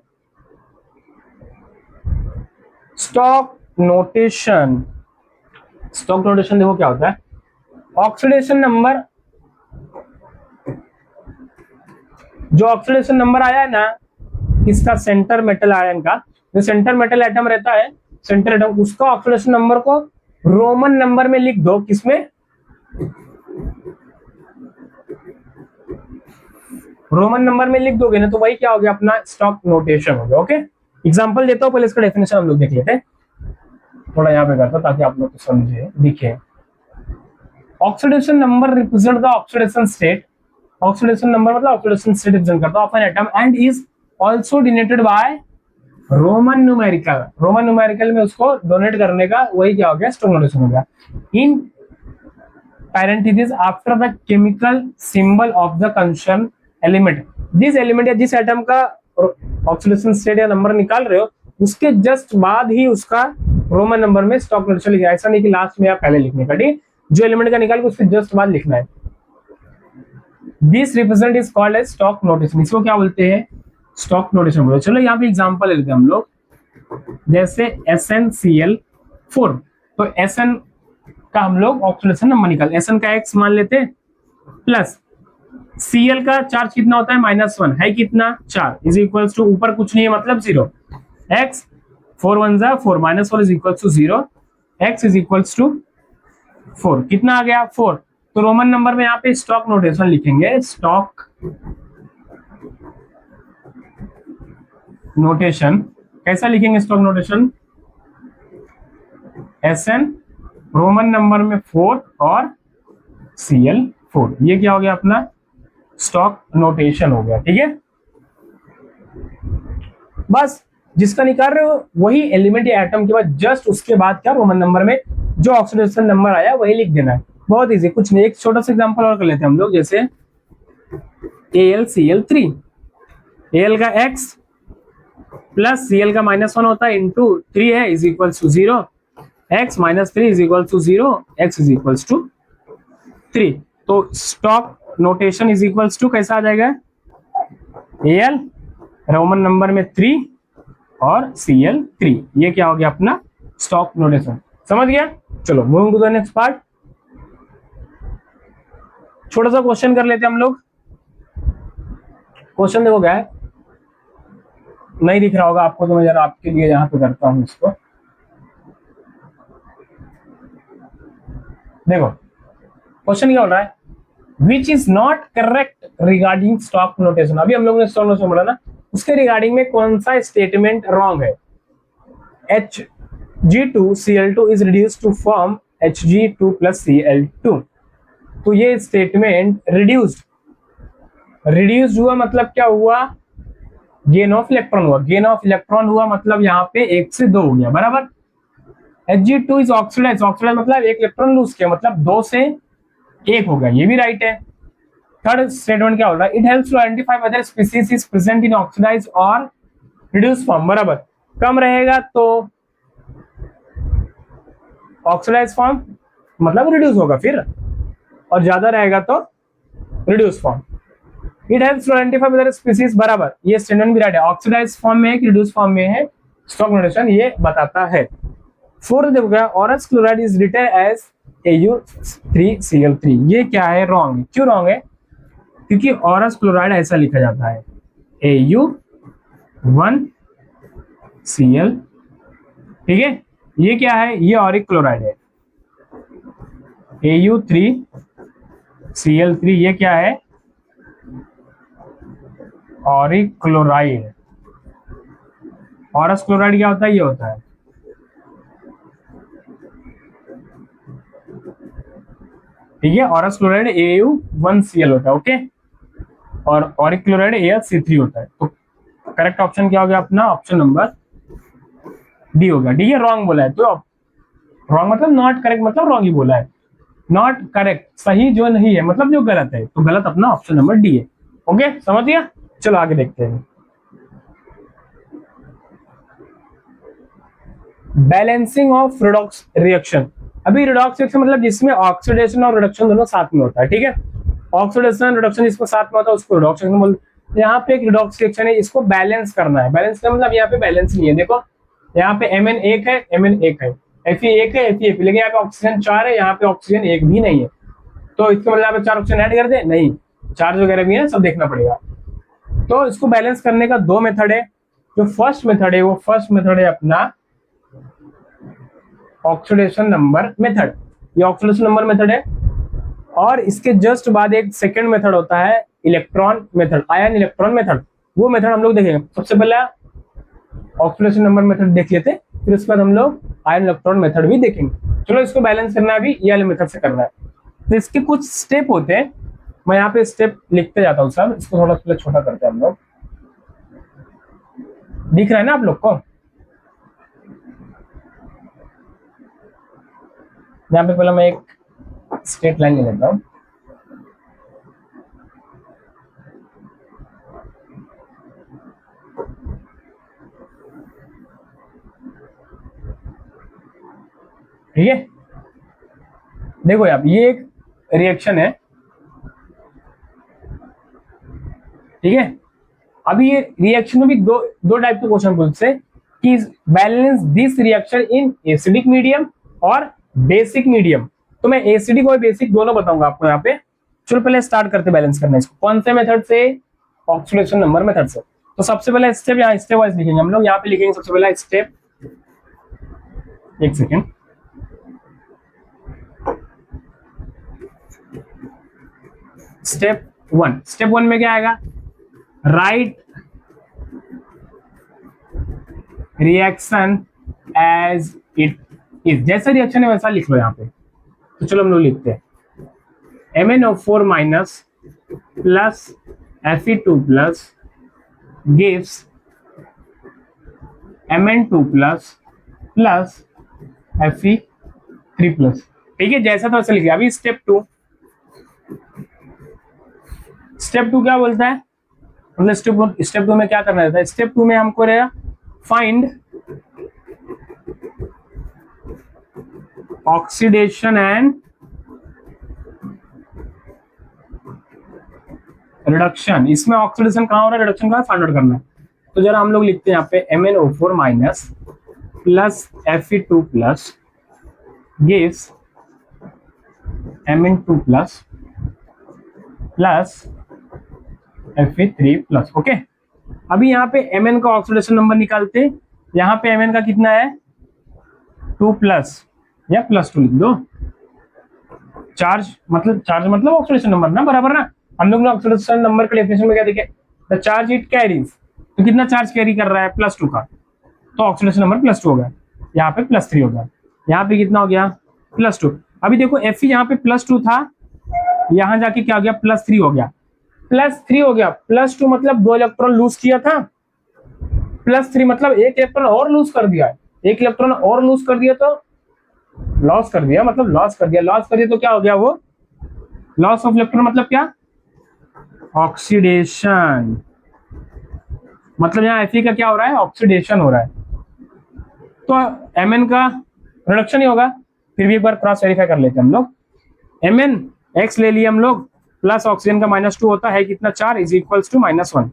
स्टॉक नोटेशन, स्टॉक नोटेशन देखो क्या होता है, ऑक्सीडेशन नंबर, जो ऑक्सीडेशन नंबर आया है ना इसका सेंटर मेटल आयन का, जो सेंटर मेटल एटम रहता है, सेंटर एटम, उसका ऑक्सीडेशन नंबर को रोमन नंबर में लिख दो। किसमें, रोमन नंबर में लिख दोगे ना तो वही क्या हो गया, अपना स्टॉक नोटेशन हो गया। ओके, एग्जांपल देता हूं, पहले इसका डेफिनेशन हम लोग देख लेते हैं। थोड़ा यहाँ पे करता ताकि आप लोग समझे, दिखे। Oxidation number represent the oxidation state, oxidation number मतलब ऑक्सीडेशन स्टेट रिप्रेजेंट करता है of an atom, and is also denoted by Roman numerical. Roman numerical में उसको डोनेट करने का वही क्या हो गया, स्टॉक नोटेशन हो गया। In parenthesis after the chemical symbol of the concern element, जिस एलिमेंट या जिस एटम का ऑक्सीडेशन स्टेट या नंबर निकाल रहे हो उसके जस्ट बाद ही उसका रोमन नंबर में स्टॉक नोटेशन लिखा है। ऐसा नहीं कि लास्ट में या पहले लिखने का। ठीक, जो एलिमेंट का निकाल के उसके जस्ट बाद लिखना है। This represent is called as stock notation, इसको क्या बोलते हैं, स्टॉक नोटेशन बोलते हैं। चलो यहाँ पे एग्जांपल लेते हैं हम लोग, जैसे SnCl4, तो Sn का हम लोग ऑक्सीडेशन नंबर निकाल, Sn का x मान लेते प्लस Cl का चार्ज कितना होता है, -1 है, कितना 4 इज इक्वल्स टू, ऊपर कुछ नहीं है मतलब 0, x 4 1 जा 4, -4 is equals to 0, x is equals to 4, कितना आ गया 4। तो रोमन नंबर में यहाँ पे स्टॉक नोटेशन लिखेंगे, स्टॉक नोटेशन कैसा लिखेंगे, stock notation Sn Roman number में 4 और Cl4, ये क्या हो गया अपना स्टॉक नोटेशन हो गया। ठीक है, बस जिसका निकाल रहे हो वही एलिमेंट या एटम के बाद जस्ट उसके बाद क्या रोमन नंबर में जो ऑक्सीडेशन नंबर आया वही लिख देना है। बहुत इजी, कुछ नहीं। एक छोटा सा एग्जांपल और कर लेते हैं हम लोग, जैसे AlCl3, Al का x प्लस Cl का -1 होता है इंटू 3 है is equals to 0, x -3 is equals to 0, x is equals to 3। तो Stock notation is equals to कैसा आ जाएगा, Al रोमन नंबर में 3 और Cl3, ये क्या हो गया अपना स्टॉक नोटेशन। समझ गया? चलो moving to the next part. छोटा सा क्वेश्चन कर लेते हैं हम लोग। क्वेश्चन देखो क्या है, नहीं दिख रहा होगा आपको तो मैं जरा आपके लिए यहाँ पे करता हूँ इसको। देखो क्वेश्चन क्या हो रहा है, which is not correct regarding stock notation. अभी हम लोगों ने स्टॉक नोटेशन बोला ना, उसके रिगार्डिंग में कौन सा स्टेटमेंट रॉन्ग है। Hg2Cl2 is reduced to form Hg2 plus Cl2। तो ये स्टेटमेंट रिड्यूस्ड हुआ मतलब क्या हुआ, गेन ऑफ इलेक्ट्रॉन हुआ। गेन ऑफ इलेक्ट्रॉन हुआ मतलब यहाँ पे 1 से 2 हो गया, बराबर। Hg2 इज ऑक्सीडाइज, ऑक्सीडाइज मतलब एक इलेक्ट्रॉन लूज किया, मतलब 2 से 1 हो गया, ये भी राइट है। थर्ड स्टेटमेंट क्या हो रहा है, it helps to identify whether species is present in oxidise और रिड्यूस फॉर्म, बराबर। कम रहेगा तो ऑक्सीडाइज फॉर्म मतलब रिड्यूस होगा फिर, और ज्यादा रहेगा तो reduce form. It helps to identify whether species, बराबर, ये स्टेटमेंट भी राइट है। ऑक्सीडाइज फॉर्म में है कि रिड्यूस फॉर्म में है, स्टॉक नोटेशन ये बताता है। फोर्थ देखो क्या, aurous chloride is written as Au3Cl3, ये क्या है, रॉन्ग। क्यों रॉन्ग है, क्योंकि औरस क्लोराइड ऐसा लिखा जाता है Au1Cl, ठीक है। ये क्या है, ये ऑरिक क्लोराइड है Au3Cl3, ये क्या है, ऑरिक क्लोराइड। औरस क्लोराइड क्या होता है, ये होता है, ठीक है। औरस क्लोराइड Au1Cl होता है, ओके, और ऑरिक क्लोराइड Al3 होता है। तो करेक्ट ऑप्शन क्या हो गया अपना, ऑप्शन नंबर डी हो गया। डी है रॉन्ग बोला है, तो रॉन्ग मतलब नॉट करेक्ट, मतलब रॉन्ग ही बोला है। नॉट करेक्ट सही जो नहीं है, मतलब जो गलत है, तो गलत अपना ऑप्शन नंबर डी है। ओके, समझ गया? चलो आगे देखते हैं। Balancing of redox reaction. अभी रिडॉक्स रिएक्शन मतलब जिसमें ऑक्सीडेशन और रिडक्शन दोनों साथ में होता है, ठीक है। ऑक्सीडेशन रिडक्शन जिसमें साथ में होता है उसको रिडॉक्स रिएक्शन बोलते हैं। यहाँ पे एक रिडॉक्स रिएक्शन है, इसको बैलेंस करना है। बैलेंस का मतलब यहाँ पे बैलेंस नहीं है, देखो यहाँ पे Mn एक है, Mn एक है, Fe एक है, Fe एक, लेकिन यहाँ पे ऑक्सीजन 4 है, यहाँ पे ऑक्सीजन एक भी नहीं है। तो इसका मतलब यहाँ पे 4 ऑक्सीजन ऐड कर दे, नहीं, चार्ज वगैरह भी है, सब देखना पड़ेगा। तो इसको बैलेंस करने का 2 मेथड है। जो फर्स्ट मेथड है, वो फर्स्ट मेथड है अपना ऑक्सीडेशन नंबर मेथड, ये ऑक्सीडेशन नंबर मेथड है। और इसके जस्ट बाद एक सेकंड मेथड होता है electron method, ion electron method. वो मेथड हम लोग देखेंगे। सबसे पहले ऑक्सीडेशन नंबर मेथड देख लेते, फिर उसके बाद हम लोग आयन इलेक्ट्रॉन मेथड भी देखेंगे। चलो, इसको बैलेंस करना है भी ये वाले मेथड से करना है। तो इसके कुछ स्टेप होते हैं, मैं यहाँ पे स्टेप लिखते जाता हूँ सब। इसको थोड़ा सा छोटा करते हैं हम लोग, दिख रहा है ना आप लोग को? यहाँ पे पहले मैं एक स्ट्रेट लाइन ले लेता हूँ। ठीक है, देखो यार, ये एक रिएक्शन है, ठीक है। अभी ये रिएक्शन में भी दो टाइप के क्वेश्चन पूछते हैं कि balance this reaction in acidic medium और बेसिक मीडियम। तो मैं एसिडिक और बेसिक दोनों बताऊंगा आपको यहाँ पे। चलो पहले स्टार्ट करते बैलेंस करना इसको। कौन से मेथड से? ऑक्सीडेशन नंबर मेथड से। तो सबसे पहले स्टेप यहाँ स्टेप वाइज लिखेंगे हम लोग। यहाँ पे लिखेंगे सबसे पहला स्टेप, एक सेकेंड, स्टेप 1। स्टेप 1 में क्या आएगा, right reaction as it is. जैसा रिएक्शन है वैसा लिख लो यहाँ पे। तो चलो हम लोग लिखते हैं MnO4 minus plus Fe2 plus gives Mn2 plus plus Fe3 plus. ठीक है, जैसा तो वैसा लिखिए। अभी स्टेप 2, स्टेप 2 क्या बोलता है, मतलब स्टेप 2 में क्या करना रहता है? स्टेप 2 में हमको रहेगा फाइंड ऑक्सीडेशन एंड रिडक्शन। इसमें ऑक्सीडेशन कहां हो रहा है, रिडक्शन कहां, फाइंड आउट करना है। तो जरा हम लोग लिखते हैं यहाँ पे MnO4 minus plus Fe2 plus gives Mn2 plus plus Fe3 plus. Okay, अभी यहाँ पे Mn का ऑक्सीडेशन नंबर निकालते, यहाँ पे Mn का कितना है 2 प्लस या प्लस 2 लिख दो। चार्ज मतलब ऑक्सीडेशन नंबर ना, बराबर ना। हम लोग ने ऑक्सीडेशन नंबर के डेफिनेशन में क्या देखे, द चार्ज इट कैरीज, तो कितना चार्ज कैरी कर रहा है +2 का, तो ऑक्सीडेशन नंबर +2 हो गया, यहाँ पे +3 हो गया, यहाँ पे कितना हो गया +2। अभी देखो Fe यहाँ पे +2 था, यहाँ जाके क्या हो गया +3 हो गया, +3 हो गया। +2 मतलब 2 इलेक्ट्रॉन लूज किया था, +3 मतलब 1 इलेक्ट्रॉन और लूज कर दिया, 1 इलेक्ट्रॉन और लूज कर दिया तो लॉस कर दिया, मतलब लॉस कर दिया तो क्या हो गया, वो लॉस ऑफ इलेक्ट्रॉन मतलब क्या, ऑक्सीडेशन। मतलब यहाँ Fe का क्या हो रहा है, ऑक्सीडेशन हो रहा है, तो Mn का रिडक्शन ही होगा। फिर भी एक बार क्रॉस वेरीफाई कर लेते हैं हम लोग। Mn x ले लिए हम लोग, प्लस ऑक्सीजन का -2 होता है कितना 4 is equals to -1,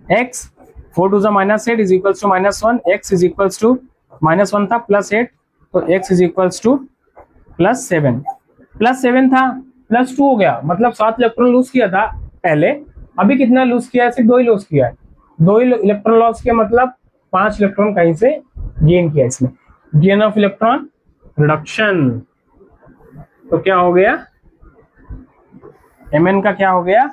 x 4 to -8 is equals to -1, x is equals to -1 था +8, तो x इज इक्वल्स टू +7, +7 था +2 हो गया, मतलब 7 इलेक्ट्रॉन लूज किया था पहले, अभी कितना लूज किया है, सिर्फ 2 ही लूज किया है, 2 ही इलेक्ट्रॉन लॉस किया, मतलब 5 इलेक्ट्रॉन कहीं से गेन किया इसमें, गेन ऑफ इलेक्ट्रॉन रिडक्शन। तो क्या हो गया Mn का क्या हो गया,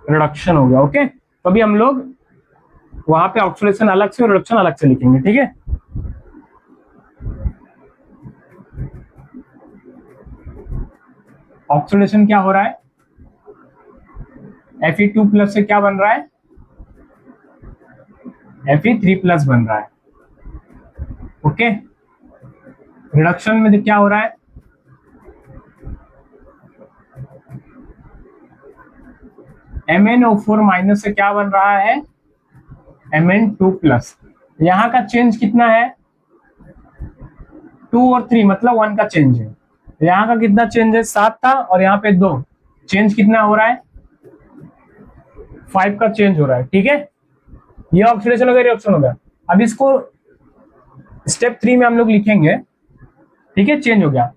रिडक्शन हो गया। ओके, तो अभी हम लोग वहां पे ऑक्सीडेशन अलग से और रिडक्शन अलग से लिखेंगे, ठीक है। ऑक्सीडेशन क्या हो रहा है, Fe2 प्लस से क्या बन रहा है, Fe3 प्लस बन रहा है। ओके, रिडक्शन में क्या हो रहा है, MnO4 माइनस से क्या बन रहा है, Mn2 प्लस। यहाँ का चेंज कितना है 2 और 3, मतलब 1 का चेंज है। यहाँ का कितना चेंज है 7 था, और यहाँ पे 2, चेंज कितना हो रहा है 5 का चेंज हो रहा है, ठीक है। ये ऑक्सीडेशन हो गया, रिएक्शन हो गया। अब इसको स्टेप 3 में हम लोग लिखेंगे, ठीक है, चेंज हो गया।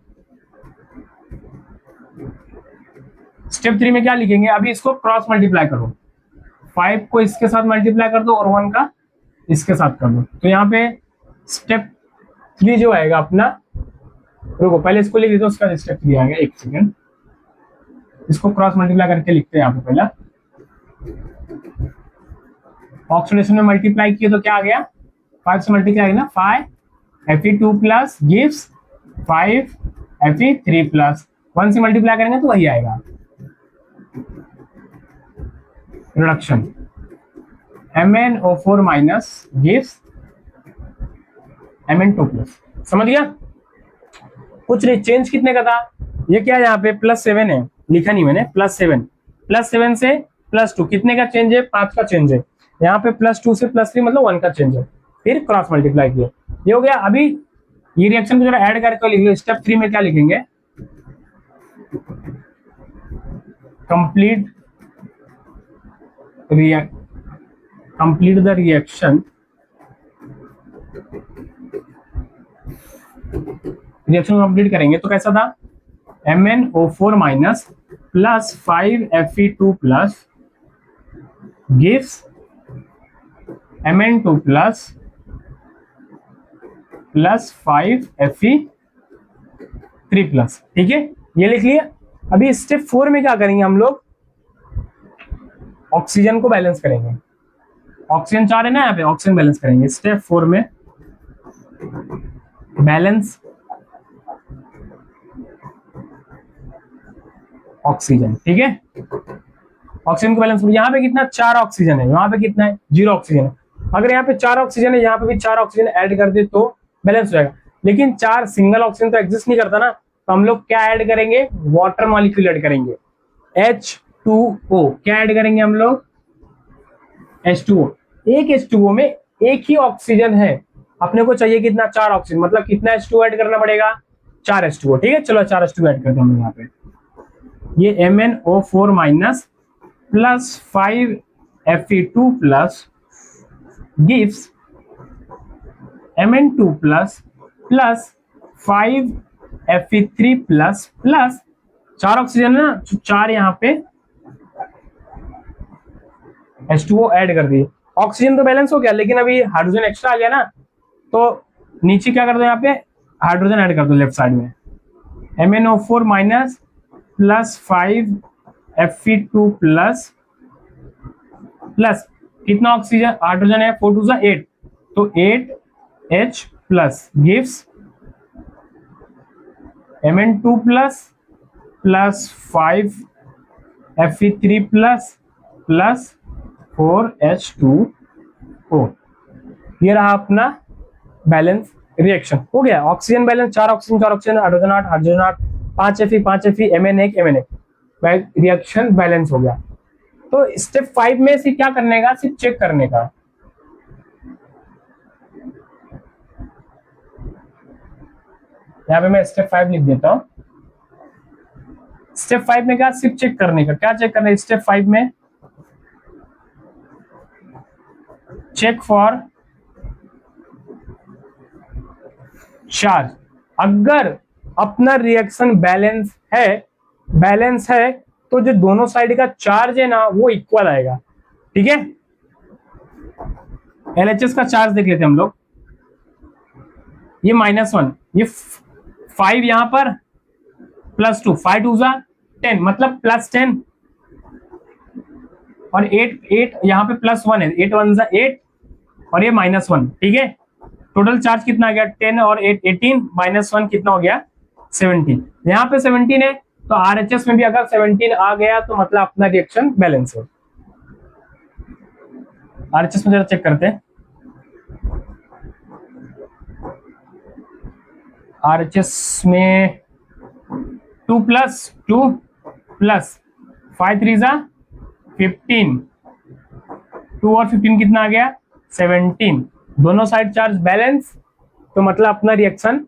स्टेप 3 में क्या लिखेंगे, अभी इसको क्रॉस मल्टीप्लाई करो, 5 को इसके साथ मल्टीप्लाई कर दो और 1 का इसके साथ कर दो, तो यहाँ पे स्टेप 3 जो आएगा अपना, रुको पहले इसको लिख दो, उसका स्टेप 3 आएगा, एक सेकेंड, इसको क्रॉस मल्टीप्लाई करके लिखते हैं यहाँ पे। पहला ऑक्सीडेशन में मल्टीप्लाई किए तो क्या आ गया, 5 से मल्टीप्लाई ना, 5 Fe2 plus gives 5 Fe3 plus, 1 से मल्टीप्लाई करेंगे तो वही आएगा reduction. MnO4 minus gives Mn2 plus, समझ गया। कुछ नहीं, चेंज कितने का था, ये क्या है यहाँ पे +7 है, लिखा नहीं मैंने, +7 से +2 कितने का चेंज है, 5 का चेंज है। यहाँ पे +2 से +3 मतलब 1 का चेंज है, फिर क्रॉस मल्टीप्लाई किया, ये हो गया। अभी ये रिएक्शन को जरा ऐड करके लिख लो। स्टेप 3 में क्या लिखेंगे, complete the reaction, reaction complete करेंगे तो कैसा था, MnO4 minus plus 5 Fe2 plus gives Mn2 plus 5 Fe3 plus, ठीक है, ये लिख लिया। अभी स्टेप 4 में क्या करेंगे हम लोग, ऑक्सीजन को बैलेंस करेंगे, ऑक्सीजन 4 है ना यहाँ पे, ऑक्सीजन बैलेंस करेंगे। स्टेप 4 में बैलेंस ऑक्सीजन, ठीक है, ऑक्सीजन को बैलेंस। यहाँ पे कितना 4 ऑक्सीजन है, यहाँ पे कितना है 0 ऑक्सीजन है। अगर यहाँ पे 4 ऑक्सीजन है, यहाँ पे भी 4 ऑक्सीजन ऐड कर दे तो बैलेंस हो जाएगा, लेकिन 4 सिंगल ऑक्सीजन तो एग्जिस्ट नहीं करता ना, तो हम लोग क्या ऐड करेंगे, वाटर मॉलिक्यूल ऐड करेंगे, H2O। क्या ऐड करेंगे हम लोग, H2O। एक H2O में एक ही ऑक्सीजन है, अपने को चाहिए कितना 4 ऑक्सीजन, मतलब कितना H2O ऐड करना पड़ेगा 4H2O, ठीक है। चलो 4H2O ऐड करते हैं हम यहाँ पे। ये MnO4 minus plus 5Fe2 plus gives Mn2 plus 5Fe3 plus 4 oxygen ना, 4 यहाँ पे H2O ऐड कर दिए। ऑक्सीजन तो बैलेंस हो गया, लेकिन अभी हाइड्रोजन एक्स्ट्रा आ गया ना, तो नीचे क्या कर दो, यहाँ पे हाइड्रोजन ऐड कर दो लेफ्ट साइड में। MnO4 minus plus 5Fe2 plus कितना ऑक्सीजन हाइड्रोजन है, 4 2 8, तो 8H plus gives Mn2 plus 5Fe3 plus 4H2O। ये रहा अपना बैलेंस रिएक्शन, हो गया। Oxygen balance, 4 oxygen hydrogen 8 5 Fe Mn1 reaction balance हो गया। तो स्टेप 5 में सिर्फ क्या करने का, सिर्फ चेक करने का। यहाँ पे मैं स्टेप 5 लिख देता हूं। स्टेप 5 में क्या, सिर्फ चेक करने का। क्या चेक करना है स्टेप 5 में? Check for charge. अगर अपना रिएक्शन बैलेंस है तो जो दोनों साइड का चार्ज है ना, वो इक्वल आएगा, ठीक है। LHS का चार्ज देख लेते हैं हम लोग। ये -1, ये 5 यहां पर +2, 5 2 10, मतलब +10, और 8 यहाँ पे +1 है, 8 1 8, और ये -1, ठीक है। टोटल चार्ज कितना आ गया, 10 और 8 18, -1 कितना हो गया, 17। यहाँ पे 17 है, तो RHS में भी अगर 17 आ गया तो मतलब अपना रिएक्शन बैलेंस है। RHS में जरा चेक करते हैं। RHS में 2 + 2 + 5 3 15, 2 और 15 कितना आ गया, 17। दोनों साइड चार्ज बैलेंस, तो मतलब अपना रिएक्शन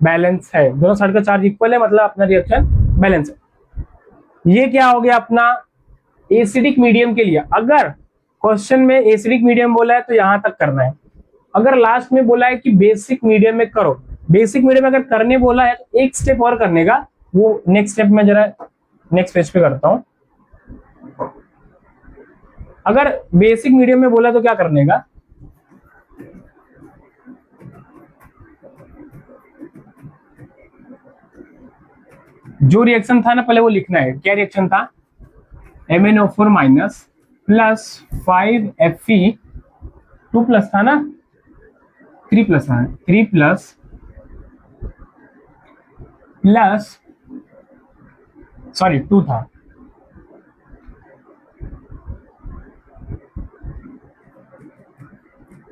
बैलेंस है। दोनों साइड का चार्ज इक्वल है, मतलब अपना रिएक्शन बैलेंस है। ये क्या हो गया अपना एसिडिक मीडियम के लिए। अगर क्वेश्चन में एसिडिक मीडियम बोला है तो यहां तक करना है। अगर लास्ट में बोला है कि बेसिक मीडियम में करो, बेसिक मीडियम अगर करने बोला है तो एक स्टेप और करने का, वो नेक्स्ट स्टेप में जरा नेक्स्ट पेज पे करता हूं। अगर बेसिक मीडियम में बोला तो क्या करने का, जो रिएक्शन था ना पहले वो लिखना है। क्या रिएक्शन था, MnO4 minus plus 5Fe2 plus था ना, 3 प्लस था, 3 प्लस सॉरी 2 था,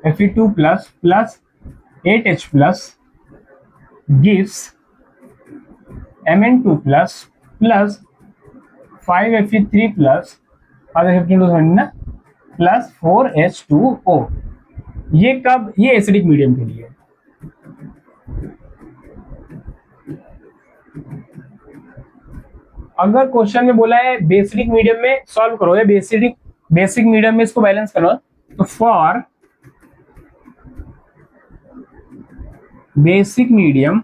Fe2 plus 8H plus gives Mn2 plus 5Fe3 plus 4H2O। ये कब, ये एसिडिक मीडियम के लिए। अगर क्वेश्चन में बोला है बेसिक मीडियम में सॉल्व करो, या बेसिक मीडियम में इसको बैलेंस करो, तो फॉर बेसिक मीडियम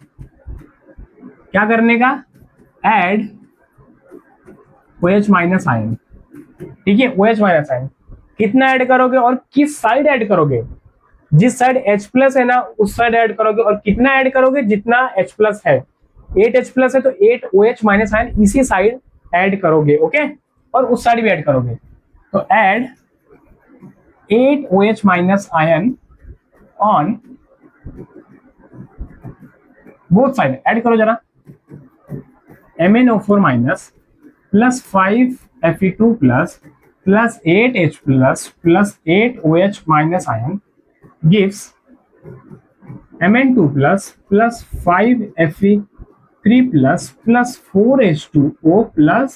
क्या करने का, ऐड OH माइनस आयन, ठीक है। OH माइनस आयन कितना ऐड करोगे और किस साइड ऐड करोगे, जिस साइड H प्लस है ना उस साइड ऐड करोगे, और कितना ऐड करोगे, जितना H प्लस है। 8H प्लस है तो 8 OH माइनस आयन इसी साइड ऐड करोगे, ओके, और उस साइड भी ऐड करोगे। तो add 8 OH minus ion on both side, add करो जरा। MnO4 minus plus 5Fe2 plus 8H plus 8 OH minus ion gives Mn2 plus 5Fe3 plus 4H2O plus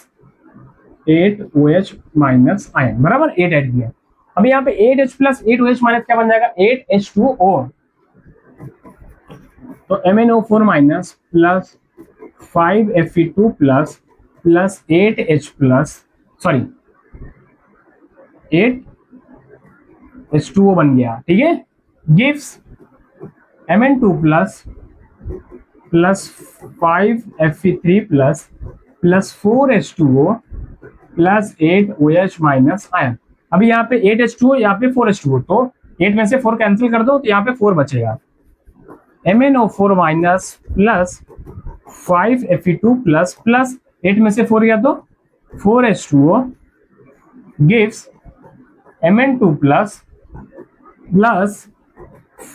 8 OH minus ion, बराबर 8 add किया। अब यहाँ पे 8H प्लस 8 OH माइनस क्या बन जाएगा, 8H2O। तो MnO4 minus plus 5Fe2 plus 8H plus sorry 8H2O बन गया, ठीक है, gives Mn2 plus 5Fe3 plus 4H2O plus 8OH minus ion. अभी यहाँ पे 8H2O, यहाँ पे 4H2O, तो 8 में से 4 कैंसिल कर दो तो यहाँ पे 4 बचेगा। MnO4 minus plus 5Fe2 plus 8 में से 4 गया तो 4H2O gives Mn2 plus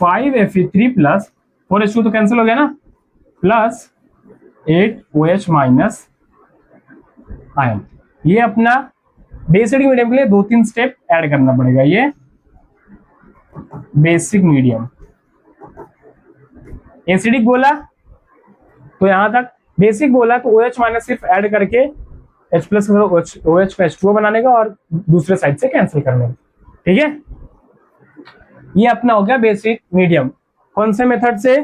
5Fe3 plus 4H2 तो कैंसिल हो गया ना, प्लस 8OH माइनस आयन। ये अपना बेसिक मीडियम के लिए 2-3 स्टेप ऐड करना पड़ेगा। ये बेसिक मीडियम एसिडिक बोला तो यहां तक बेसिक बोला, तो OH माइनस सिर्फ ऐड करके H प्लस OH का H2O बनाने का और दूसरे साइड से कैंसिल करने का, ठीक है। ये अपना हो गया बेसिक मीडियम। कौन से मेथड से?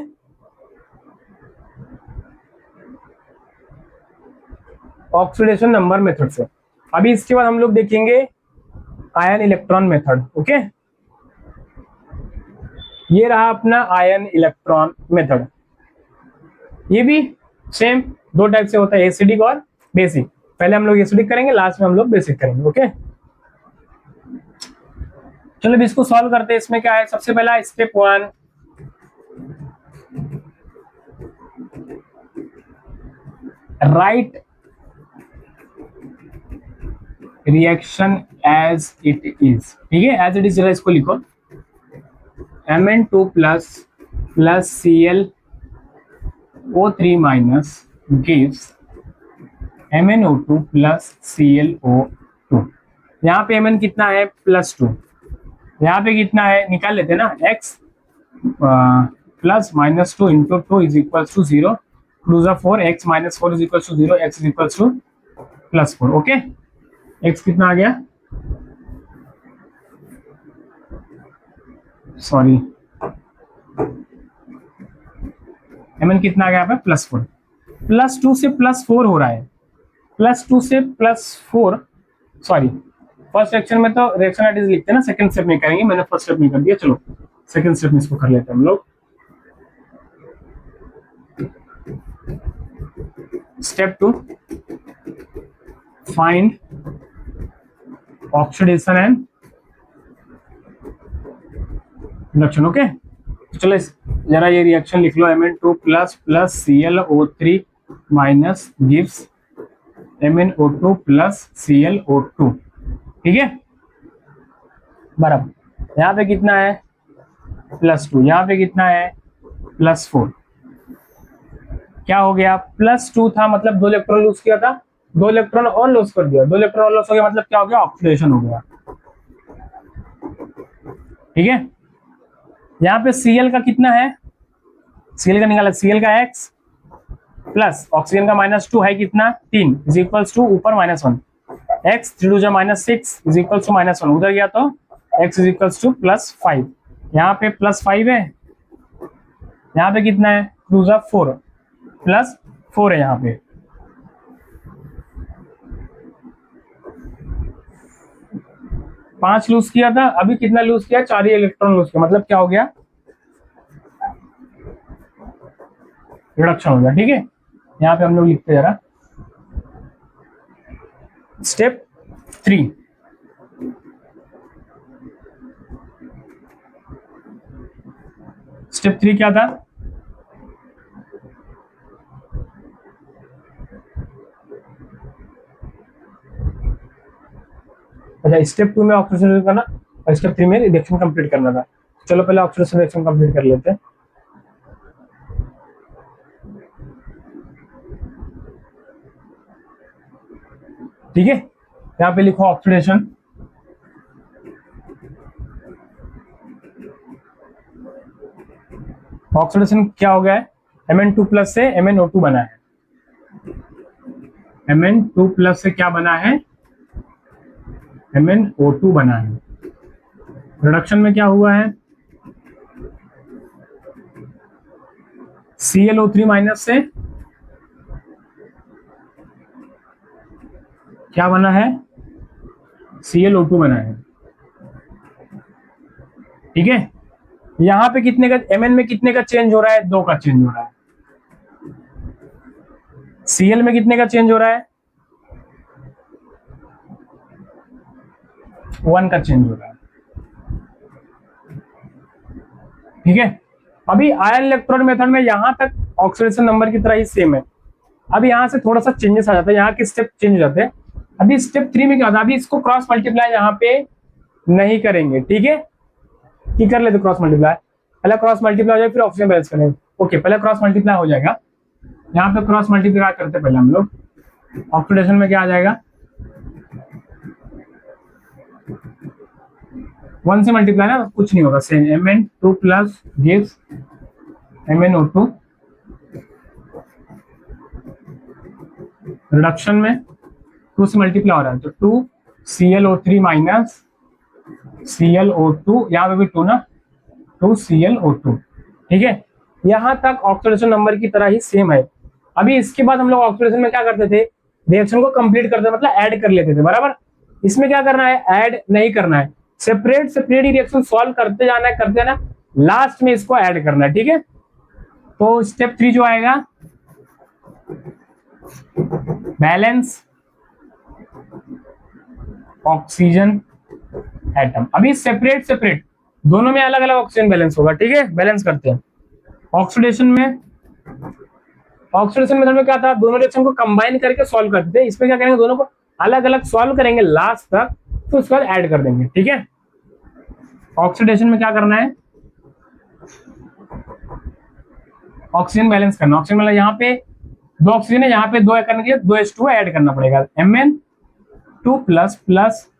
ऑक्सीडेशन नंबर मेथड से। अभी इसके बाद हम लोग देखेंगे आयन इलेक्ट्रॉन मेथड। ओके, ये रहा अपना आयन इलेक्ट्रॉन मेथड। ये भी सेम 2 टाइप से होता है, एसिडिक और बेसिक। पहले हम लोग एसिडिक करेंगे, लास्ट में हम लोग बेसिक करेंगे। ओके, चलो अब इसको सॉल्व करते हैं। इसमें क्या है, सबसे पहला step 1, right reaction as it is, ठीक है, एज इट इज जरा इसको लिखो। Mn2 plus ClO3 minus gives MnO2 plus ClO2। यहाँ पे Mn कितना है, +2, यहाँ पे कितना है निकाल लेते हैं ना, x plus -2 into 2 is equal to 0, 2 × 4, x minus 4 is equal to 0, x is equal to +4। Okay, x कितना आ गया, सॉरी Mn कितना आ गया यहाँ पे, +4, +2 से +4 हो रहा है, +2 से +4, सॉरी फर्स्ट रिएक्शन में तो रिएक्शन एट इज लिखते हैं ना, सेकंड स्टेप में करेंगे, मैंने फर्स्ट स्टेप में कर दिया। चलो सेकंड स्टेप में इसको कर लेते हैं हम लोग। Step 2, find oxidation and reduction. Okay, चलो जरा ये रिएक्शन लिख लो, Mn2 plus ClO3 minus gives MnO2 plus ClO2, ठीक है। बराबर यहाँ पे कितना है, +2, यहाँ पे कितना है, +4। क्या हो गया, +2 था मतलब 2 इलेक्ट्रॉन लूज किया था, 2 इलेक्ट्रॉन और लूज कर दिया, 2 इलेक्ट्रॉन और लूज हो गया मतलब क्या हो गया, ऑक्सीडेशन हो गया, ठीक है। यहाँ पे Cl का कितना है, Cl का निकाला, Cl का x प्लस ऑक्सीजन का -2 है कितना, 3 इज इक्वल टू ऊपर -1, x 3 2 -6 इज इक्वल टू -1, उधर गया तो x इज इक्वल टू +5, यहाँ पे +5 है, यहाँ पे कितना है, 2 4 +4 है, यहाँ पे 5 लूज किया था, अभी कितना लूज किया, 4 ही इलेक्ट्रॉन लूज किया, मतलब क्या हो गया, रिडक्शन हो गया, ठीक है। यहाँ पे हम लोग लिखते जरा स्टेप 3, स्टेप 3 क्या था, अच्छा स्टेप 2 में ऑक्सीडेशन करना और स्टेप 3 में रिएक्शन कंप्लीट करना था। चलो पहले ऑक्सीडेशन रिएक्शन कंप्लीट कर लेते हैं। ठीक है, यहाँ पे लिखो ऑक्सीडेशन, ऑक्सीडेशन क्या हो गया है, Mn2 प्लस से MnO2 बना है, Mn2 प्लस से क्या बना है, MnO2 बना है। रिडक्शन में क्या हुआ है, ClO3 माइनस से क्या बना है, ClO2 बना है। ठीक है, यहां पे कितने का Mn में कितने का चेंज हो रहा है, 2 का चेंज हो रहा है। Cl में कितने का चेंज हो रहा है, 1 का चेंज हो रहा है। ठीक है, अभी आयन इलेक्ट्रॉन मेथड में यहां तक ऑक्सीडेशन नंबर की तरह ही सेम है। अब यहां से थोड़ा सा चेंजेस आ जाता है, यहाँ के स्टेप चेंज हो जाते हैं। अभी स्टेप 3 में क्या होता है, अभी इसको क्रॉस मल्टीप्लाई यहाँ पे नहीं करेंगे। ठीक है, कि कर लेते क्रॉस मल्टीप्लाई, पहले क्रॉस मल्टीप्लाई हो जाए फिर ऑक्सीजन बैलेंस करेंगे। ओके, पहले क्रॉस मल्टीप्लाई हो जाएगा, यहाँ पे क्रॉस मल्टीप्लाई करते पहले हम लोग। ऑक्सीडेशन में क्या आ जाएगा, 1 से मल्टीप्लाई ना, कुछ नहीं होगा, same Mn2 plus gives MnO2। Reduction में 2 से मल्टीप्लाई हो रहा है तो 2 ClO3 माइनस ClO2, यहाँ पे भी 2 ना, 2 ClO2। ठीक है, यहां तक ऑक्सीडेशन नंबर की तरह ही सेम है। अभी इसके बाद हम लोग ऑक्सीडेशन में क्या करते थे, रिएक्शन को कंप्लीट करते, मतलब ऐड कर लेते थे, बराबर। इसमें क्या करना है, ऐड नहीं करना है, सेपरेट सेपरेट ही रिएक्शन सॉल्व करते जाना है, करते जाना, लास्ट में इसको ऐड करना है। ठीक है, तो स्टेप 3 जो आएगा, बैलेंस ऑक्सीजन एटम। अभी सेपरेट सेपरेट दोनों में अलग अलग ऑक्सीजन बैलेंस होगा। ठीक है, बैलेंस करते हैं। ऑक्सीडेशन में, ऑक्सीडेशन मेथड में क्या था, दोनों रिएक्शन को कंबाइन करके सॉल्व करते थे। इसमें क्या करेंगे, दोनों को अलग अलग सॉल्व करेंगे लास्ट तक, तो उसके बाद ऐड कर देंगे। ठीक है, ऑक्सीडेशन में क्या करना है, ऑक्सीजन बैलेंस करना। ऑक्सीजन मतलब यहाँ पे 2 ऑक्सीजन है, यहाँ पे 2 करने के लिए 2H2 ऐड करना पड़ेगा। Mn2 plus plus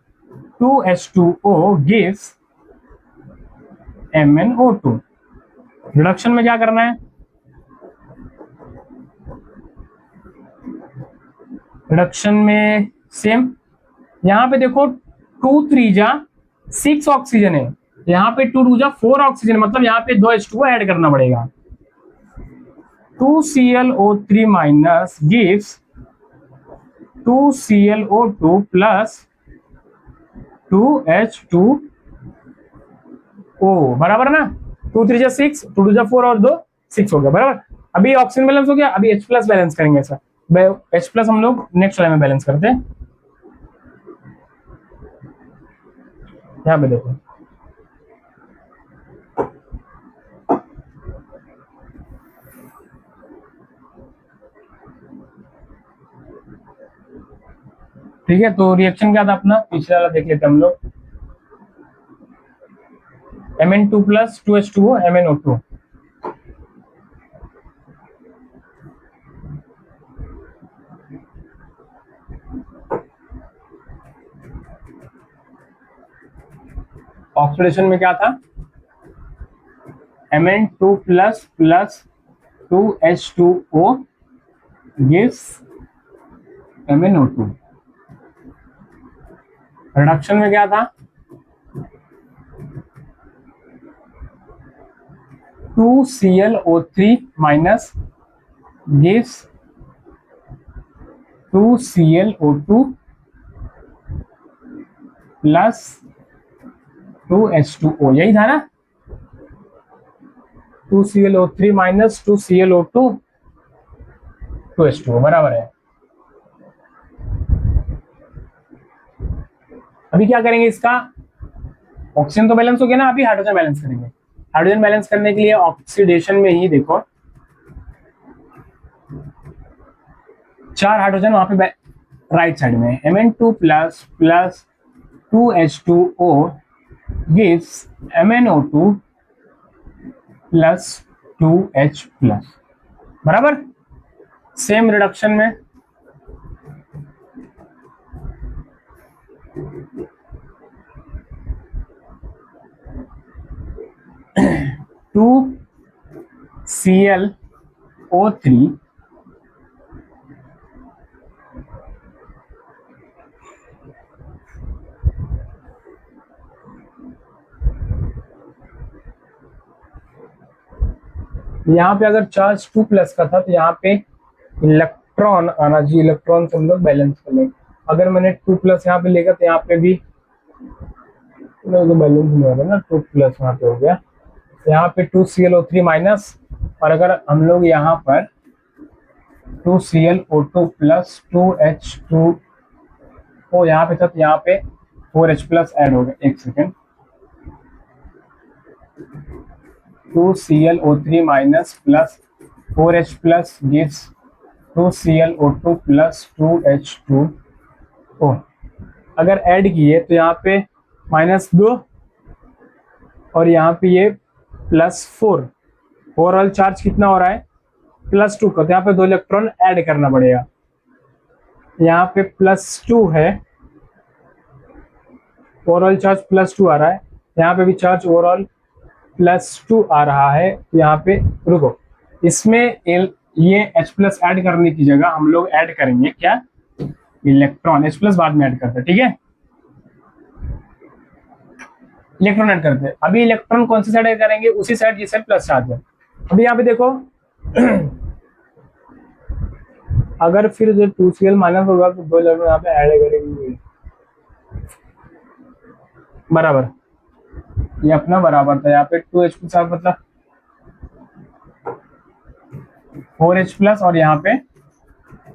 2H2O gives MnO2। Reduction में क्या करना है, रिडक्शन में सेम, यहाँ पे देखो 2 3 जा 6 ऑक्सीजन है, यहाँ पे 2 2 जा 4 ऑक्सीजन, मतलब यहाँ पे 2H2O ऐड करना पड़ेगा। 2 ClO3 minus gives 2 ClO2 plus 2H2O, बराबर ना। 2 3 जा 6, 2 2 जा 4 और 2 6 हो गया, बराबर। अभी ऑक्सीजन बैलेंस हो गया, अभी H प्लस बैलेंस करेंगे। ऐसा H प्लस हम लोग नेक्स्ट लाइन में बैलेंस करते हैं। यहाँ पे देखो, ठीक है, तो रिएक्शन क्या था अपना, पिछले वाला देख लेते हम लोग। Mn2 plus 2H2O MnO2। Oxidation में क्या था, Mn2 plus plus 2H2O gives MnO2। Reduction में क्या था, 2 ClO3 minus gives 2 ClO2 plus 2H2O, यही था ना। 2 ClO3 माइनस 2 ClO2 2H2O, बराबर है। अभी क्या करेंगे, इसका ऑक्सीजन तो बैलेंस हो गया ना, अभी हाइड्रोजन बैलेंस करेंगे। हाइड्रोजन बैलेंस करने के लिए ऑक्सीडेशन में ही देखो 4 हाइड्रोजन वहां पे राइट साइड में, Mn2 plus plus 2H2O gives MnO2 plus 2H plus, बराबर। सेम रिडक्शन में 2 ClO3 यहाँ पे अगर चार्ज 2 प्लस का था तो यहाँ पे इलेक्ट्रॉन आना चाहिए, इलेक्ट्रॉन से हम लोग बैलेंस कर लेंगे। अगर मैंने 2 प्लस यहाँ पे लेगा तो यहाँ पे भी तो बैलेंस नहीं हो रहा ना, 2 प्लस वहाँ पे हो गया, तो यहाँ पे 2Cl O3 माइनस, और अगर हम लोग यहाँ पर 2Cl O2 प्लस 2H2O यहाँ पे था तो यहाँ पे 4H प्लस ऐड हो गया। एक second, 2Cl O3 minus plus 4H plus gives 2Cl O2 plus 2H2O। अगर ऐड किए तो यहाँ पे -2 और यहाँ पे ये +4, ओवरऑल चार्ज कितना हो रहा है +2 का, तो यहाँ पे 2 इलेक्ट्रॉन ऐड करना पड़ेगा। यहाँ पे +2 है, ओवरऑल चार्ज +2 आ रहा है, यहाँ पे भी चार्ज ओवरऑल +2 आ रहा है। यहाँ पे रुको, इसमें ये H प्लस ऐड करने की जगह हम लोग ऐड करेंगे क्या, इलेक्ट्रॉन। H प्लस बाद में ऐड करते हैं, ठीक है, इलेक्ट्रॉन ऐड करते हैं। अभी इलेक्ट्रॉन कौन सी साइड ऐड करेंगे, उसी साइड जिस साइड प्लस चार्ज है। अभी यहाँ पे देखो अगर फिर जो 2Cl माइनस होगा तो 2 इलेक्ट्रॉन यहाँ पे ऐड करेंगे, बराबर, ये अपना बराबर था। यहाँ पे 2H के साथ मतलब 4H प्लस और यहाँ पे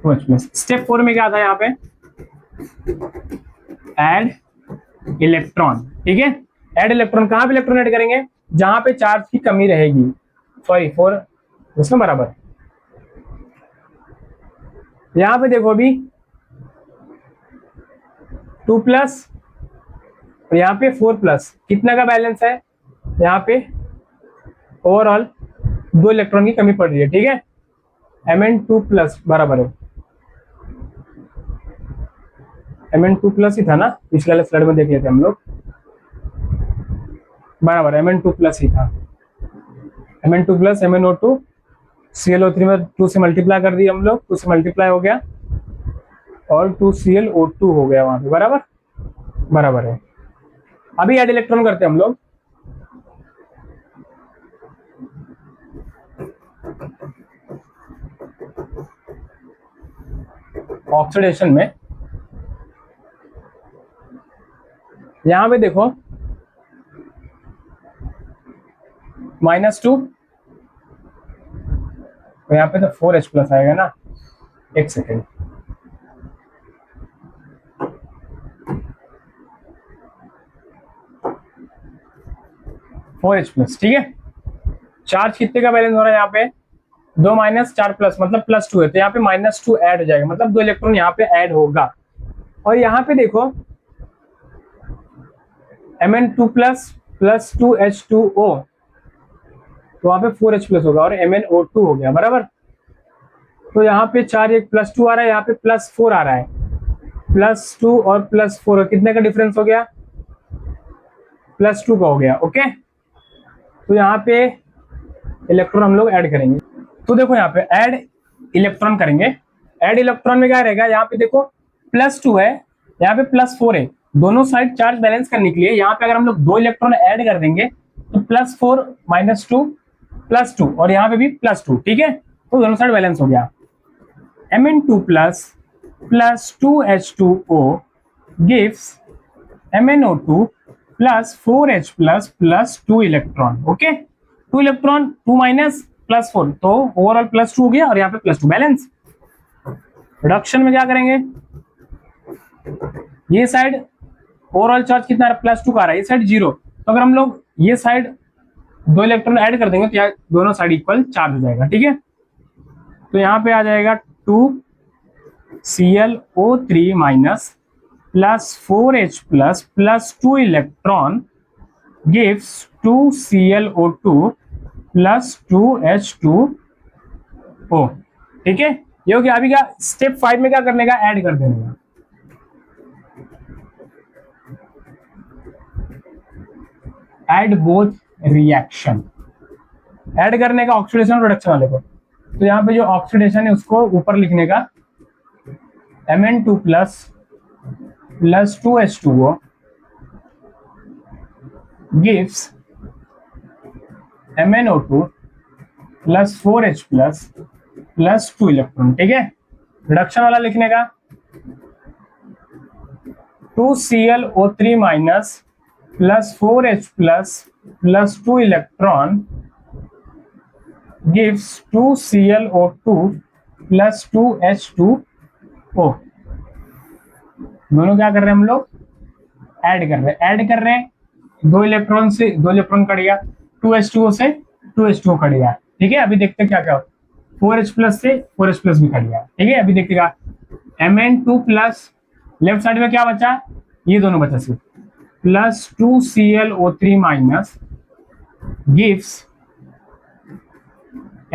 2H प्लस। स्टेप 4 में क्या था, यहाँ पे ऐड इलेक्ट्रॉन, ठीक है। ऐड इलेक्ट्रॉन, कहाँ पे इलेक्ट्रॉन ऐड करेंगे, जहां पे चार्ज की कमी रहेगी, सॉरी 4 इसमें बराबर। यहां पे देखो अभी 2 प्लस और यहाँ पे 4 प्लस, कितना का बैलेंस है, यहाँ पे ओवरऑल 2 इलेक्ट्रॉन की कमी पड़ रही है, ठीक है। Mn2 प्लस बराबर है, Mn2 प्लस ही था ना, पिछले वाले स्लाइड में देख लेते हम लोग, बराबर Mn2 प्लस ही था। Mn2 प्लस MnO2 ClO3 में 2 से मल्टीप्लाई कर दिया हम लोग, 2 से मल्टीप्लाई हो गया और 2ClO2 हो गया वहां पे, बराबर बराबर है। अभी ऐड इलेक्ट्रॉन करते हैं हम लोग, ऑक्सीडेशन में। यहां पे देखो -2, तो यहाँ पे तो 4H प्लस आएगा ना, एक सेकेंड, -4H प्लस, ठीक है। चार्ज कितने का बैलेंस हो रहा है, यहाँ पे 2 माइनस 4 प्लस मतलब +2 है, तो यहाँ पे -2 ऐड हो जाएगा, मतलब 2 इलेक्ट्रॉन यहाँ पे ऐड होगा। और यहाँ पे देखो Mn2 प्लस प्लस 2H2O, तो वहां पे 4H प्लस होगा और MnO2 हो गया, बराबर। तो यहाँ पे चार्ज एक +2 आ रहा है, यहाँ पे +4 आ रहा है, +2 और +4 कितने का डिफरेंस हो गया, +2 का हो गया, ओके। तो यहाँ पे इलेक्ट्रॉन हम लोग ऐड करेंगे, तो देखो यहाँ पे ऐड इलेक्ट्रॉन करेंगे। ऐड इलेक्ट्रॉन में क्या रहेगा, यहाँ पे देखो +2 है, यहाँ पे +4 है, दोनों साइड चार्ज बैलेंस करने के लिए यहाँ पे अगर हम लोग 2 इलेक्ट्रॉन ऐड कर देंगे तो +4 -2 +2 और यहाँ पे भी +2, ठीक है, तो दोनों साइड बैलेंस हो गया। Mn2 plus plus 2H2O gives MnO2 plus 4H plus plus 2 electron, okay. 2 electron 2 minus +4, तो ओवरऑल +2 हो गया और यहाँ पे +2 बैलेंस। रिडक्शन में क्या करेंगे, ये साइड ओवरऑल चार्ज कितना है, +2 का आ रहा है, ये साइड 0, तो अगर हम लोग ये साइड 2 इलेक्ट्रॉन ऐड कर देंगे तो यहाँ दोनों साइड इक्वल चार्ज हो जाएगा, ठीक है। तो यहाँ पे आ जाएगा 2ClO3 minus plus 4H plus plus 2 electron gives 2ClO2 plus 2H2O, ठीक है। ये हो गया। अभी क्या स्टेप 5 में क्या करने का, ऐड कर देने का। ऐड बोथ रिएक्शन, ऐड करने का ऑक्सीडेशन प्रोडक्शन वाले को। तो यहाँ पे जो ऑक्सीडेशन है उसको ऊपर लिखने का, Mn2 plus plus 2H2O gives MnO2 plus 4H plus 2 electron, ठीक है। रिडक्शन वाला लिखने का 2ClO3 minus plus 4H plus 2 electron gives 2ClO2 plus 2H2O। दोनों क्या कर रहे हैं हम लोग, ऐड कर रहे हैं। दो इलेक्ट्रॉन से दो इलेक्ट्रॉन कट गया, 2H2O से 2H2O कट गया, ठीक है। अभी देखते क्या क्या, 4H प्लस से 4H प्लस भी कट गया, ठीक है। अभी देखिएगा Mn2 प्लस लेफ्ट साइड में क्या बचा, ये दोनों बचा सिर्फ, plus 2ClO3 minus gives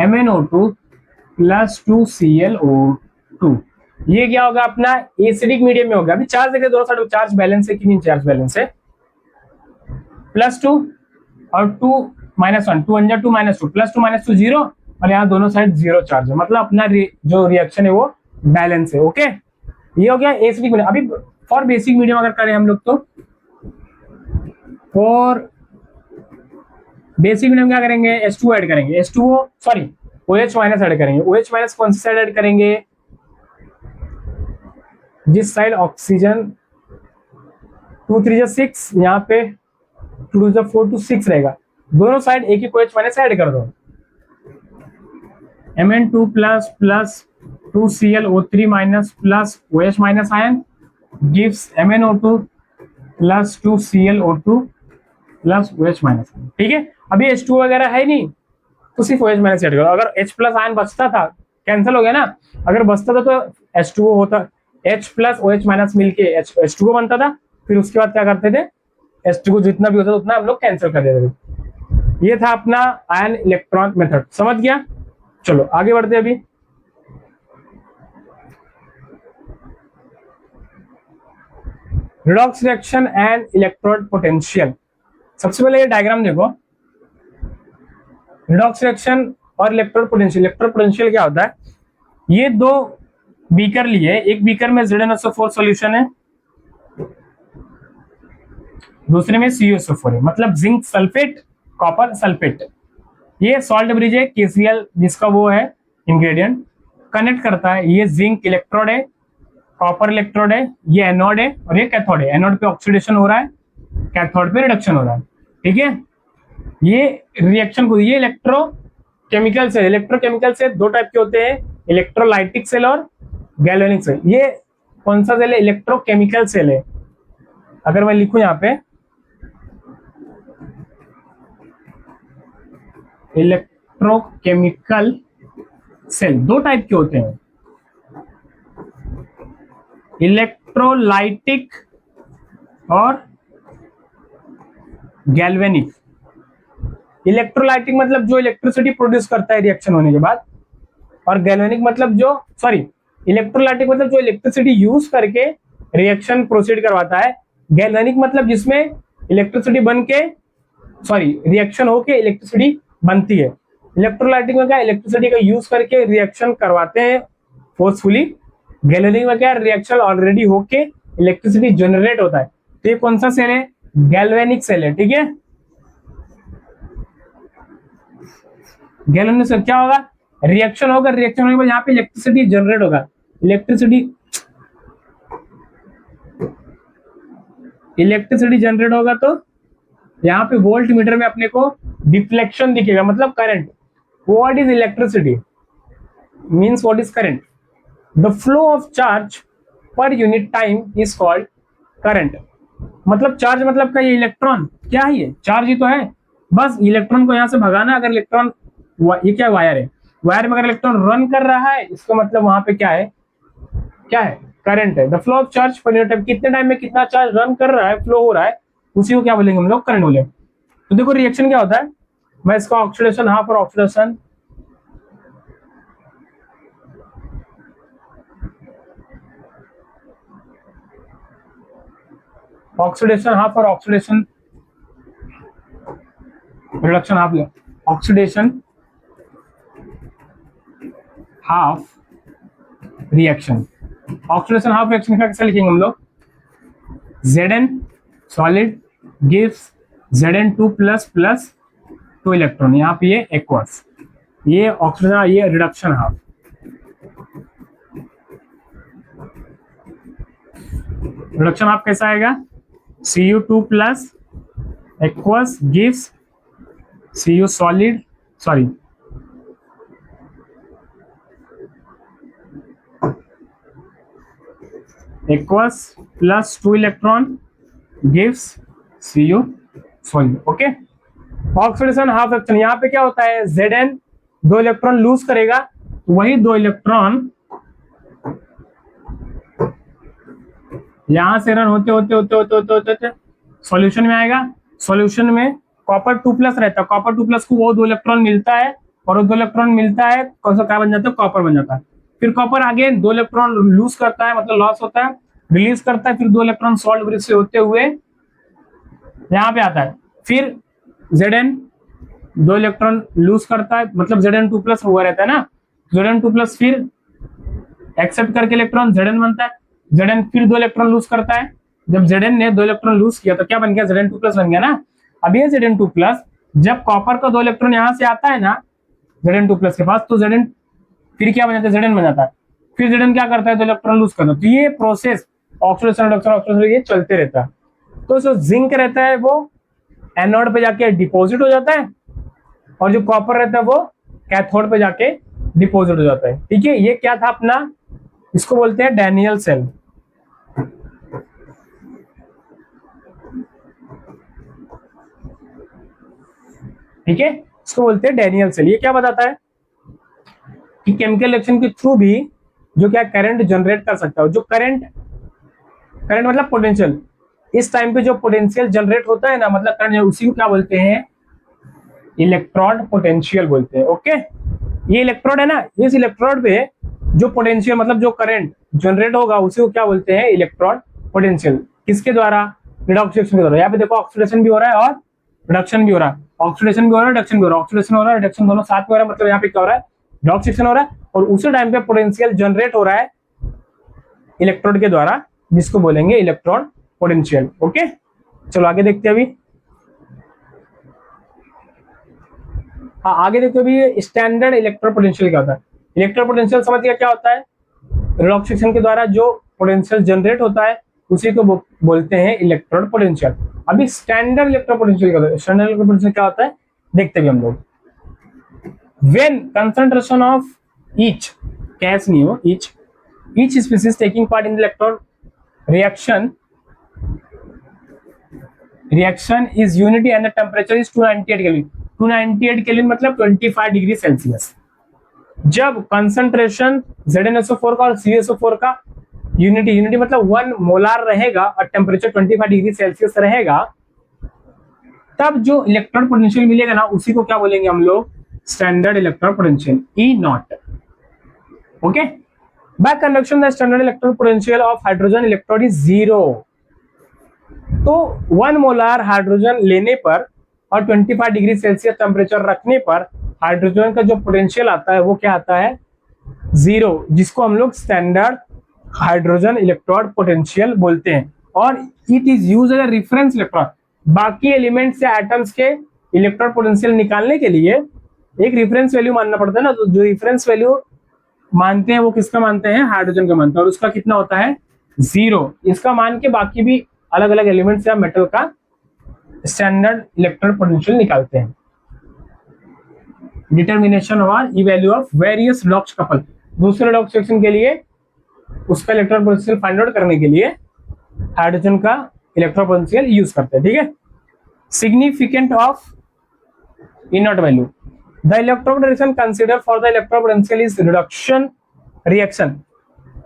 MnO2 plus 2ClO2। ये क्या होगा अपना एसिडिक मीडियम में होगा। अभी चार्ज देखे दोनों साइड चार्ज बैलेंस है कि नहीं, चार्ज बैलेंस है, +2 और 2 -1, 2 × 2 -2, +2 -2 0, और यहाँ दोनों साइड 0 चार्ज है, मतलब अपना जो रिएक्शन है वो बैलेंस है। ओके, ये हो गया एसिडिक मीडियम। अभी फॉर बेसिक मीडियम अगर करें हम लोग तो फॉर बेसिक मीडियम क्या करेंगे, H2 ऐड करेंगे, H2O sorry OH minus add करेंगे। OH माइनस कौन सी साइड ऐड करेंगे, जिस साइड ऑक्सीजन 2 3 6, यहाँ पे 2 2 4 2 6 रहेगा, दोनों साइड एक ही OH माइनस ऐड कर दो। Mn2 plus 2ClO3 minus plus OH minus ion gives MnO2 plus 2ClO2 plus OH minus, ठीक है। अभी H2O वगैरह है नहीं तो सिर्फ OH माइनस ऐड करो। अगर H प्लस आयन बचता था, कैंसिल हो गया ना, अगर बचता था तो H2O होता, H प्लस OH माइनस मिलके H2O बनता था। फिर उसके बाद क्या करते थे, H2O जितना भी होता था उतना हम लोग कैंसिल कर देते थे। ये था अपना आयन इलेक्ट्रॉन मेथड, समझ गया। चलो आगे बढ़ते अभी। Redox reaction and electrode potential. सबसे पहले ये डायग्राम देखो, रिडॉक्स रिएक्शन और इलेक्ट्रोड पोटेंशियल। इलेक्ट्रोड पोटेंशियल क्या होता है, ये दो बीकर लिए, एक बीकर में ZnSO4 सॉल्यूशन है, दूसरे में CuSO4 है, मतलब जिंक सल्फेट कॉपर सल्फेट। ये सॉल्ट ब्रिज है KCl जिसका वो है इंग्रेडिएंट, कनेक्ट करता है। ये जिंक इलेक्ट्रोड है, कॉपर इलेक्ट्रोड है, ये एनोड है और ये कैथोड है। एनोड पे ऑक्सीडेशन हो रहा है, कैथोड पे रिडक्शन हो रहा है, ठीक है। ये रिएक्शन को, ये इलेक्ट्रोकेमिकल सेल, इलेक्ट्रोकेमिकल सेल दो टाइप के होते हैं, इलेक्ट्रोलाइटिक सेल और गैल्वेनिक सेल। ये कौन सा सेल है, इलेक्ट्रोकेमिकल सेल है। अगर मैं लिखूं यहाँ पे इलेक्ट्रोकेमिकल सेल दो टाइप के होते हैं, इलेक्ट्रोलाइटिक और गैल्वेनिक। इलेक्ट्रोलाइटिक मतलब जो इलेक्ट्रिसिटी प्रोड्यूस करता है रिएक्शन होने के बाद, और गैल्वेनिक मतलब जो इलेक्ट्रोलाइटिक मतलब जो इलेक्ट्रिसिटी यूज करके रिएक्शन प्रोसीड करवाता है। गैल्वेनिक मतलब जिसमें इलेक्ट्रिसिटी बन के रिएक्शन होके इलेक्ट्रिसिटी बनती है। इलेक्ट्रोलाइटिक में क्या, इलेक्ट्रिसिटी का यूज करके रिएक्शन करवाते हैं फोर्सफुली। गैल्वेनिक में क्या, रिएक्शन ऑलरेडी होके इलेक्ट्रिसिटी जनरेट होता है। तो ये कौन सा सेल है, गैल्वेनिक सेल है, ठीक है। गैल्वेनिक सेल क्या होगा, रिएक्शन होगा, रिएक्शन होने के बाद यहाँ पे इलेक्ट्रिसिटी जनरेट होगा। इलेक्ट्रिसिटी जनरेट होगा तो यहाँ पे वोल्ट मीटर में अपने को डिफ्लेक्शन दिखेगा, मतलब current. What is electricity means what is current, the flow of charge per unit time is called current. मतलब चार्ज मतलब क्या, ये इलेक्ट्रॉन क्या है, ये चार्ज ही तो है, बस इलेक्ट्रॉन को यहाँ से भगाना। अगर इलेक्ट्रॉन, ये क्या वायर है, वायर में अगर इलेक्ट्रॉन रन कर रहा है, इसका मतलब वहां पे क्या है करंट है। The flow of charge per unit time, कितने टाइम में कितना चार्ज रन कर रहा है, फ्लो हो रहा है, उसी को क्या बोलेंगे हम लोग, करंट बोलेंगे। तो देखो रिएक्शन क्या होता है, मैं इसका ऑक्सीडेशन हाफ और ऑक्सीडेशन हाफ और oxidation reduction half, oxidation half reaction. Oxidation half reaction का कैसे लिखेंगे हम लोग, Zn solid gives Zn2 plus 2 electron, यहाँ पे ये एक्वस। ये ऑक्सीजन, ये रिडक्शन हाफ। रिडक्शन हाफ कैसा आएगा? Cu2 plus aqueous gives Cu solid, sorry aqueous plus 2 electron gives Cu solid. Okay, oxidation half reduction. यहाँ पे क्या होता है, Zn 2 इलेक्ट्रॉन लूज करेगा, वही 2 इलेक्ट्रॉन यहां से रन होते होते होते होते होते होते, होते सॉल्यूशन में आएगा। सॉल्यूशन में कॉपर 2 प्लस रहता है, कॉपर 2 प्लस को वो 2 इलेक्ट्रॉन मिलता है, और वो 2 इलेक्ट्रॉन मिलता है, कौन सा क्या बन जाता है, कॉपर बन जाता है। फिर कॉपर आगे 2 इलेक्ट्रॉन लूज करता है, मतलब लॉस होता है, रिलीज करता है, फिर 2 इलेक्ट्रॉन सॉल्ट ब्रिज से होते हुए यहाँ पे आता है। फिर Zn 2 इलेक्ट्रॉन लूज करता है, मतलब Zn2 प्लस हुआ रहता है ना, Zn2 प्लस फिर एक्सेप्ट करके इलेक्ट्रॉन Zn बनता है, Zn फिर 2 इलेक्ट्रॉन लूज करता है। जब Zn ने 2 इलेक्ट्रॉन लूज किया तो क्या बन गया, Zn2 प्लस बन गया ना। अब ये Zn2 प्लस जब कॉपर का 2 इलेक्ट्रॉन यहां से आता है ना Zn2 प्लस के पास, तो Zn फिर क्या बन जाता है, Zn बन जाता है। फिर Zn क्या करता है, 2 इलेक्ट्रॉन लूज करता है। तो ये प्रोसेस ऑक्सीडेशन रिडक्शन ऑक्सीडेशन ये चलते रहता है। तो जो जिंक रहता है वो एनोड पे जाके डिपॉजिट हो जाता है, और जो कॉपर रहता है वो कैथोड पे जाके डिपॉजिट हो जाता है। ठीक है, ये क्या था अपना, इसको बोलते हैं डैनियल सेल। ठीक है, इसको बोलते हैं डैनियल सेल। ये क्या बताता है कि केमिकल रिएक्शन के थ्रू भी जो क्या करंट जनरेट कर सकता है। जो करंट, करंट मतलब पोटेंशियल, इस टाइम पे जो पोटेंशियल जनरेट होता है ना, मतलब करंट, उसी को क्या बोलते हैं, इलेक्ट्रोड पोटेंशियल बोलते हैं। ओके, ये इलेक्ट्रोड है ना, इस इलेक्ट्रोड पे जो पोटेंशियल मतलब जो करंट जनरेट होगा उसी को क्या बोलते हैं, इलेक्ट्रोड पोटेंशियल। किसके द्वारा, रिडक्शन के द्वारा। यहाँ पे देखो ऑक्सीडेशन भी हो रहा है और रिडक्शन भी हो रहा है, ऑक्सीडेशन भी हो रहा है, रिडक्शन भी हो रहा है, ऑक्सीडेशन हो रहा है, रिडक्शन दोनों साथ में हो रहा है। मतलब यहाँ पे क्या हो रहा है, रिडक्शन हो रहा है, और उसी टाइम पे पोटेंशियल जनरेट हो रहा है इलेक्ट्रोड के द्वारा, जिसको बोलेंगे इलेक्ट्रोड पोटेंशियल। ओके, चलो आगे देखते हैं अभी। हाँ, आगे देखते अभी स्टैंडर्ड इलेक्ट्रो पोटेंशियल क्या होता है। इलेक्ट्रो पोटेंशियल समझ गया क्या होता है, रिडक्शन के द्वारा जो पोटेंशियल जनरेट होता है उसी को बोलते हैं इलेक्ट्रोड पोटेंशियल। अभी स्टैंडर्ड इलेक्ट्रो पोटेंशियल क्या होता है, स्टैंडर्ड इलेक्ट्रो पोटेंशियल क्या होता है देखते भी हम लोग। व्हेन कंसंट्रेशन ऑफ ईच, कैस नहीं हो, each species taking part in the electron reaction is unity and the temperature is 298 kelvin. 298 kelvin मतलब 25 डिग्री सेल्सियस। जब कंसंट्रेशन ZnSO4 का और CSO4 का यूनिटी मतलब 1 मोलार रहेगा और टेम्परेचर 25 डिग्री सेल्सियस रहेगा, तब जो इलेक्ट्रॉन पोटेंशियल मिलेगा ना उसी को क्या बोलेंगे हम लोग, standard electron potential, E0। Okay, bye conduction the standard electron potential of hydrogen electrode is 0। तो 1 मोलार हाइड्रोजन लेने पर और 25 डिग्री सेल्सियस टेम्परेचर रखने पर हाइड्रोजन का जो पोटेंशियल आता है वो क्या आता है, 0, जिसको हम लोग स्टैंडर्ड हाइड्रोजन इलेक्ट्रोड पोटेंशियल बोलते हैं। और it is used as a reference electron. बाकी एलिमेंट्स या एटम्स के इलेक्ट्रॉन पोटेंशियल निकालने के लिए एक रेफरेंस वैल्यू मानना पड़ता है ना, तो जो रेफरेंस वैल्यू मानते हैं वो किसका मानते हैं, हाइड्रोजन का मानते हैं, और उसका कितना होता है, 0। इसका मान के बाकी भी अलग अलग एलिमेंट्स या मेटल का स्टैंडर्ड इलेक्ट्रॉन पोटेंशियल निकालते हैं। डिटर्मिनेशन और इवैल्यू ऑफ वेरियस लॉक्स कपल, दूसरे रिडॉक्स रिएक्शन के लिए उसका इलेक्ट्रॉन पोटेंशियल फाइंड आउट करने के लिए हाइड्रोजन का इलेक्ट्रॉन पोटेंशियल यूज करते हैं। ठीक है, significant of E0 value, the electron reaction consider for the electron potential is reduction reaction.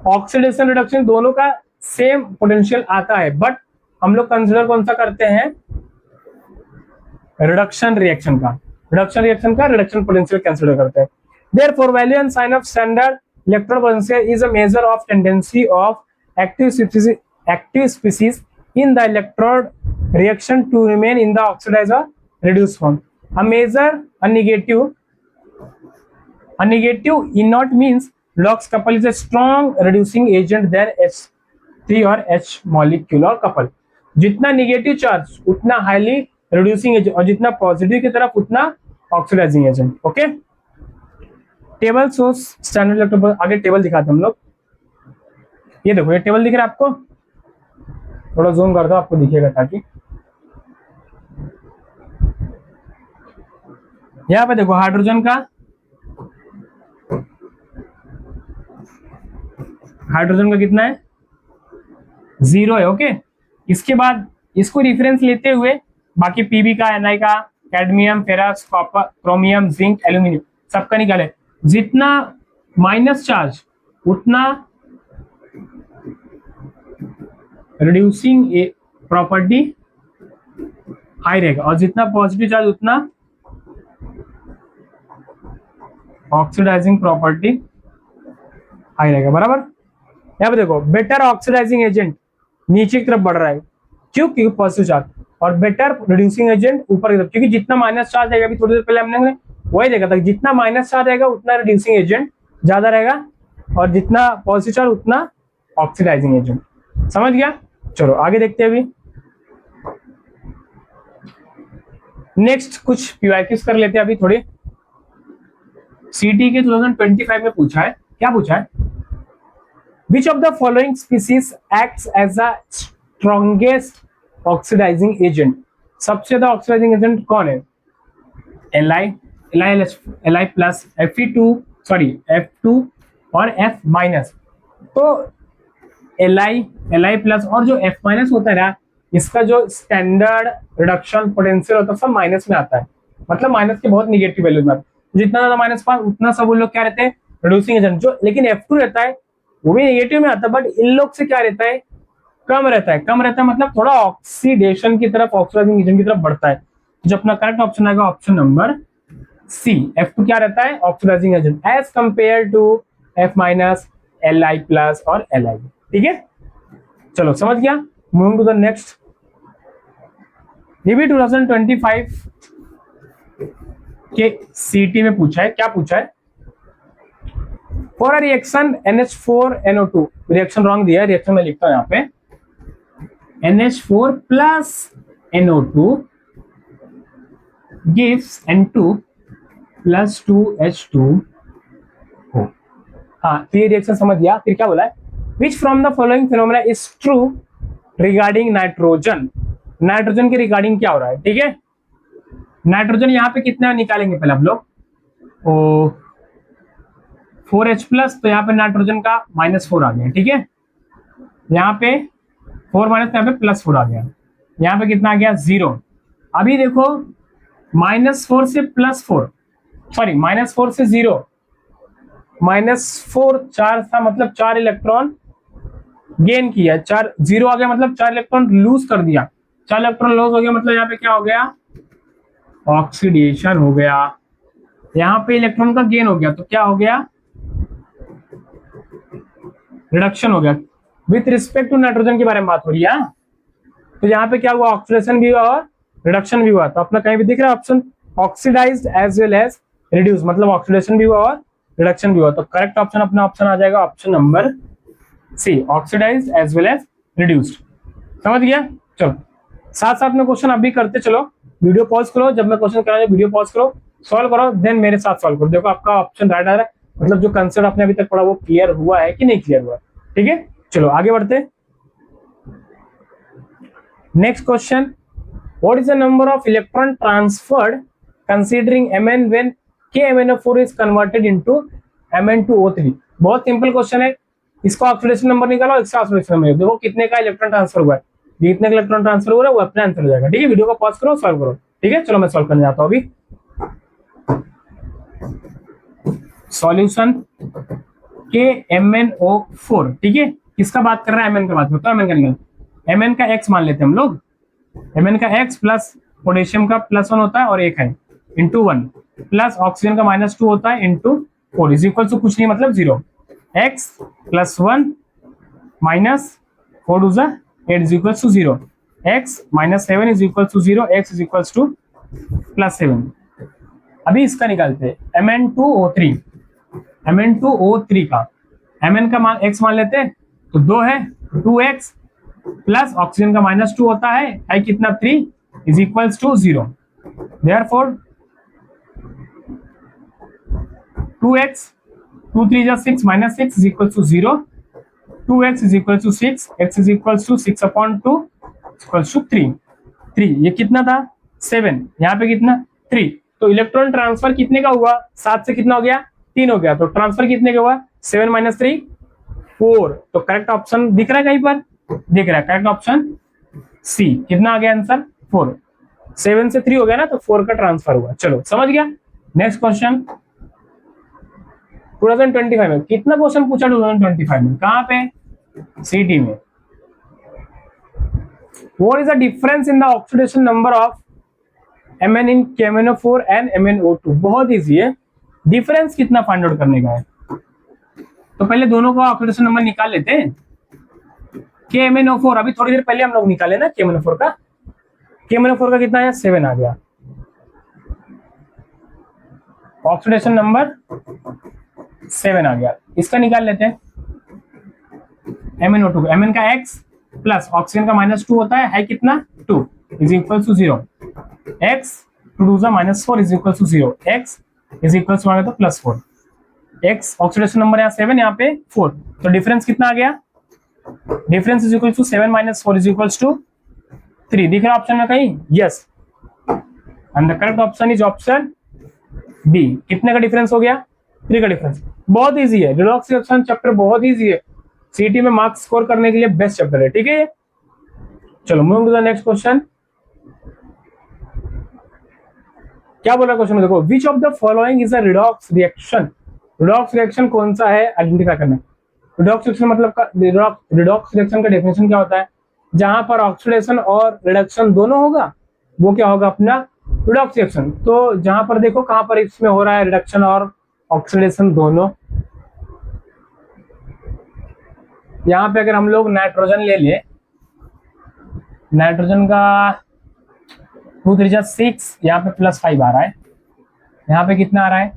Oxidation reduction दोनों का सेम पोटेंशियल आता है, बट हम लोग कंसीडर कौन सा करते हैं, रिडक्शन रिएक्शन का, रिडक्शन पोटेंशियल कंसीडर करते हैं। Therefore, value and sign of standard electron potential is a measure of tendency of active species in the electrode reaction to remain in the oxidized or reduced form. A negative E0 means LOX couple is a strong reducing agent than H3 और H molecular couple. जितना negative charge उतना highly reducing agent, और जितना positive की तरफ उतना oxidising agent. Okay, table source standard electron, आगे table दिखाते हम लोग। ये देखो, ये टेबल दिख रहा है आपको, थोड़ा जूम करता हूं आपको दिखेगा ताकि। यहाँ पे देखो हाइड्रोजन का, हाइड्रोजन का कितना है, 0 है। ओके, इसके बाद इसको रेफरेंस लेते हुए बाकी पीबी का, एनआई का, cadmium, ferrous, copper, chromium, zinc, aluminium सबका निकाले। जितना माइनस चार्ज उतना रिड्यूसिंग प्रॉपर्टी हाई रहेगा, और जितना पॉजिटिव चार्ज उतना ऑक्सीडाइजिंग प्रॉपर्टी हाई रहेगा। बराबर। यहाँ पे देखो बेटर ऑक्सीडाइजिंग एजेंट नीचे की तरफ बढ़ रहा है, क्यों? क्योंकि पॉजिटिव चार्ज। और बेटर रिड्यूसिंग एजेंट ऊपर की तरफ, क्योंकि जितना माइनस चार्ज रहेगा, अभी थोड़ी देर पहले हमने वही देखा था, जितना माइनस चार्ज रहेगा उतना रिड्यूसिंग एजेंट ज्यादा रहेगा, और जितना पॉजिटिव चार्ज उतना ऑक्सीडाइजिंग एजेंट। समझ गया? चलो आगे देखते हैं। अभी नेक्स्ट कुछ पीवाईक्यूज कर लेते हैं अभी थोड़े। सीटी के 2025 में पूछा है, क्या पूछा है? Which of the following species acts as the strongest oxidizing agent? सबसे ज्यादा ऑक्सीडाइजिंग एजेंट कौन है? Li plus, Fe2 sorry F2 और F माइनस। तो Li प्लस और जो F माइनस होता है ना, इसका जो स्टैंडर्ड रिडक्शन पोटेंशियल होता है सब माइनस में आता है, मतलब माइनस के बहुत निगेटिव वैल्यूज में। जितना ज्यादा माइनस पास उतना सब वो लोग क्या रहते हैं, रिड्यूसिंग एजेंट। जो लेकिन F2 रहता है वो भी नेगेटिव में आता है, बट इन लोग से क्या रहता है, कम रहता है। कम रहता है मतलब थोड़ा ऑक्सीडेशन की तरफ, ऑक्सीडाइजिंग एजेंट की तरफ बढ़ता है। जो अपना करेक्ट ऑप्शन आएगा ऑप्शन नंबर सी। F2 क्या रहता है, oxidising agent, as compare to F minus, Li plus और Li। ठीक है, चलो समझ गया। Moving to the next. ये भी 2025 के सीटी में पूछा है। क्या पूछा है? For a reaction NH4NO2, reaction wrong दिया है, रिएक्शन में लिखता हूं यहाँ पे, NH4 plus NO2 gives N2 plus 2H2O। हाँ, तो ये रिएक्शन समझ गया। फिर क्या बोला है? Which from the following phenomena is true regarding nitrogen. Nitrogen के रिगार्डिंग क्या हो रहा है? ठीक है, नाइट्रोजन यहाँ पे कितना निकालेंगे पहले हम लोग, 4H प्लस, तो यहाँ पे नाइट्रोजन का -4 आ गया। ठीक है, यहाँ पे 4 माइनस, यहाँ पे +4 आ गया। यहाँ पे कितना आ गया? 0। अभी देखो -4 से +4, सॉरी -4 से 0, -4 4 था, मतलब 4 इलेक्ट्रॉन गेन किया, 4 0 आ गया, मतलब 4 इलेक्ट्रॉन लूज कर दिया। 4 इलेक्ट्रॉन लूज हो गया, मतलब यहाँ पे क्या हो गया? ऑक्सीडेशन हो गया। यहाँ पे इलेक्ट्रॉन का गेन हो गया, तो क्या हो गया? रिडक्शन हो गया। विथ रिस्पेक्ट टू नाइट्रोजन के बारे में बात हो रही है। तो यहाँ पे क्या हुआ? ऑक्सीडेशन भी हुआ और रिडक्शन भी हुआ। तो अपना कहीं भी दिख रहा है option, oxidised as well as reduce, मतलब ऑक्सीडेशन भी हुआ और रिडक्शन भी हुआ। तो करेक्ट ऑप्शन अपना ऑप्शन आ जाएगा option number C, oxidised as well as reduced. समझ गया? चलो साथ साथ में क्वेश्चन अभी करते चलो। वीडियो पॉज करो, जब मैं क्वेश्चन कराऊंगा वीडियो पॉज करो, सॉल्व करो, देन मेरे साथ सॉल्व करो। देखो आपका ऑप्शन राइट आ रहा है, मतलब जो कंसेप्ट आपने अभी तक पढ़ा वो क्लियर हुआ है कि नहीं क्लियर हुआ। ठीक है, चलो आगे बढ़ते। Next question, what is the number of electron transferred considering Mn when KMnO4 is converted into Mn2O3। बहुत सिंपल क्वेश्चन है, इसका ऑक्सीडेशन नंबर निकालो, इसका ऑक्सीडेशन नंबर देखो कितने का इलेक्ट्रॉन ट्रांसफर हुआ है। जितने का इलेक्ट्रॉन ट्रांसफर हो रहा है वो अपना आंसर हो जाएगा। ठीक है, वीडियो को पॉज करो, सॉल्व करो। ठीक है, चलो मैं सॉल्व करने जाता हूं अभी। Solution KMnO4। ठीक है, किसका बात कर रहा है? Mn का बात करता है। Mn का निकाल, Mn का x मान लेते हैं हम लोग। Mn का x प्लस पोटेशियम का +1 होता है और 1 है, इंटू 1 प्लस ऑक्सीजन का -2 होता है इंटू 4 इज इक्वल टू कुछ नहीं मतलब 0। x plus 1 minus 4 to 8 is equal to 0। x minus 7 is equal to 0, x is equal to +7। अभी इसका निकालते हैं Mn2O3। Mn2O3 का Mn का मान x मान लेते हैं, तो 2 है, 2x प्लस ऑक्सीजन का -2 होता है कितना 3 is equals to 0। Therefore 2x, 2 3 जा 6 minus 6 is equal to 0, 2x is equal to 6, x is equal to 6 upon 2 equal to 3, 3 ये कितना था 7, यहाँ पे कितना 3, तो इलेक्ट्रॉन ट्रांसफर कितने का हुआ 7 से कितना हो गया 3 हो गया, तो ट्रांसफर कितने का हुआ 7 माइनस 3 4, तो करेक्ट ऑप्शन दिख रहा है कहीं पर, दिख रहा है करेक्ट ऑप्शन सी, कितना आ गया आंसर 4, 7 से 3 हो गया ना तो 4 का ट्रांसफर हुआ। चलो समझ गया। नेक्स्ट क्वेश्चन 2025 में कितना क्वेश्चन पूछा 2025 में, कहां पे सीटी में। What is the difference in the oxidation number of Mn in KMnO4 and MnO2? बहुत इजी है, डिफरेंस कितना फाइंड आउट करने का है, तो पहले दोनों का ऑक्सीडेशन नंबर निकाल लेते हैं। KMnO4 अभी थोड़ी देर पहले हम लोग निकाले ना KMnO4 का, KMnO4 का कितना है 7 आ गया, ऑक्सीडेशन नंबर 7 आ गया, इसका निकाल लेते हैं MnO2, Mn का x प्लस ऑक्सीजन का -2 होता है कितना 2 is equal to 0, x 2 2 minus 4 is equal to 0, x is equal to तो +4, x ऑक्सीडेशन नंबर यहाँ 7 यहाँ पे 4, तो डिफरेंस कितना आ गया, difference is equal to 7 minus 4 is equal to 3, दिख रहा ऑप्शन में कहीं, yes, and the correct option is option B. कितने का डिफरेंस हो गया 3 का डिफरेंस, बहुत इजी है, रिडॉक्स रिएक्शन चैप्टर बहुत इजी है, सीटी में मार्क्स स्कोर करने के लिए बेस्ट चैप्टर है, ठीक है। चलो move to the next question, क्या बोला क्वेश्चन में देखो, which of the following is a redox reaction, redox reaction कौन सा है आइडेंटिफाई करना। रिडॉक्स रिएक्शन मतलब रिडॉक्स रिएक्शन का डेफिनेशन क्या होता है, जहां पर ऑक्सीडेशन और रिडक्शन दोनों होगा वो क्या होगा अपना रिडॉक्स रिएक्शन। तो जहां पर देखो कहां पर इसमें हो रहा है रिडक्शन और ऑक्सीडेशन दोनों, यहाँ पे अगर हम लोग नाइट्रोजन ले ले, नाइट्रोजन का 2 3 6 यहाँ पे +5 आ रहा है, यहाँ पे कितना आ रहा है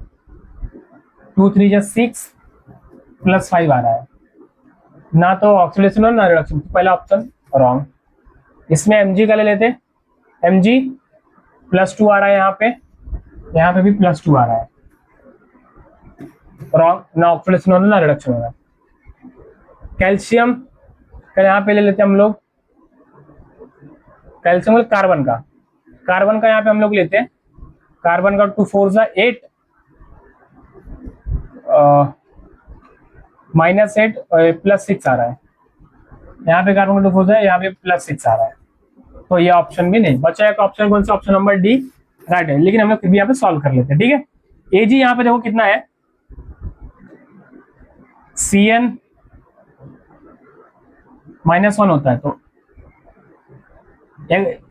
2 3 6 +5 आ रहा है, ना तो ऑक्सीडेशन और ना रिडक्शन, तो पहला ऑप्शन रॉन्ग। इसमें Mg का ले लेते, Mg +2 आ रहा है, यहाँ पे भी +2 आ रहा है, रॉन्ग, ना ऑक्सीडेशन और ना रिडक्शन हो रहा है। कैल्शियम का यहाँ पे ले लेते हम लोग, कैल्शियम कार्बन का यहाँ पे हम लोग लेते हैं, कार्बन का 2 4 जा 8 -8 +6 आ रहा है, यहाँ पे कार्बन का 2 4 जा, यहाँ पे +6 आ रहा है, तो ये ऑप्शन भी नहीं बचा है। ऑप्शन कौन सा, ऑप्शन नंबर डी राइट है, लेकिन हम लोग फिर भी यहाँ पे सॉल्व कर लेते हैं, ठीक है। Ag यहाँ पे देखो कितना है, Cn -1 होता है, तो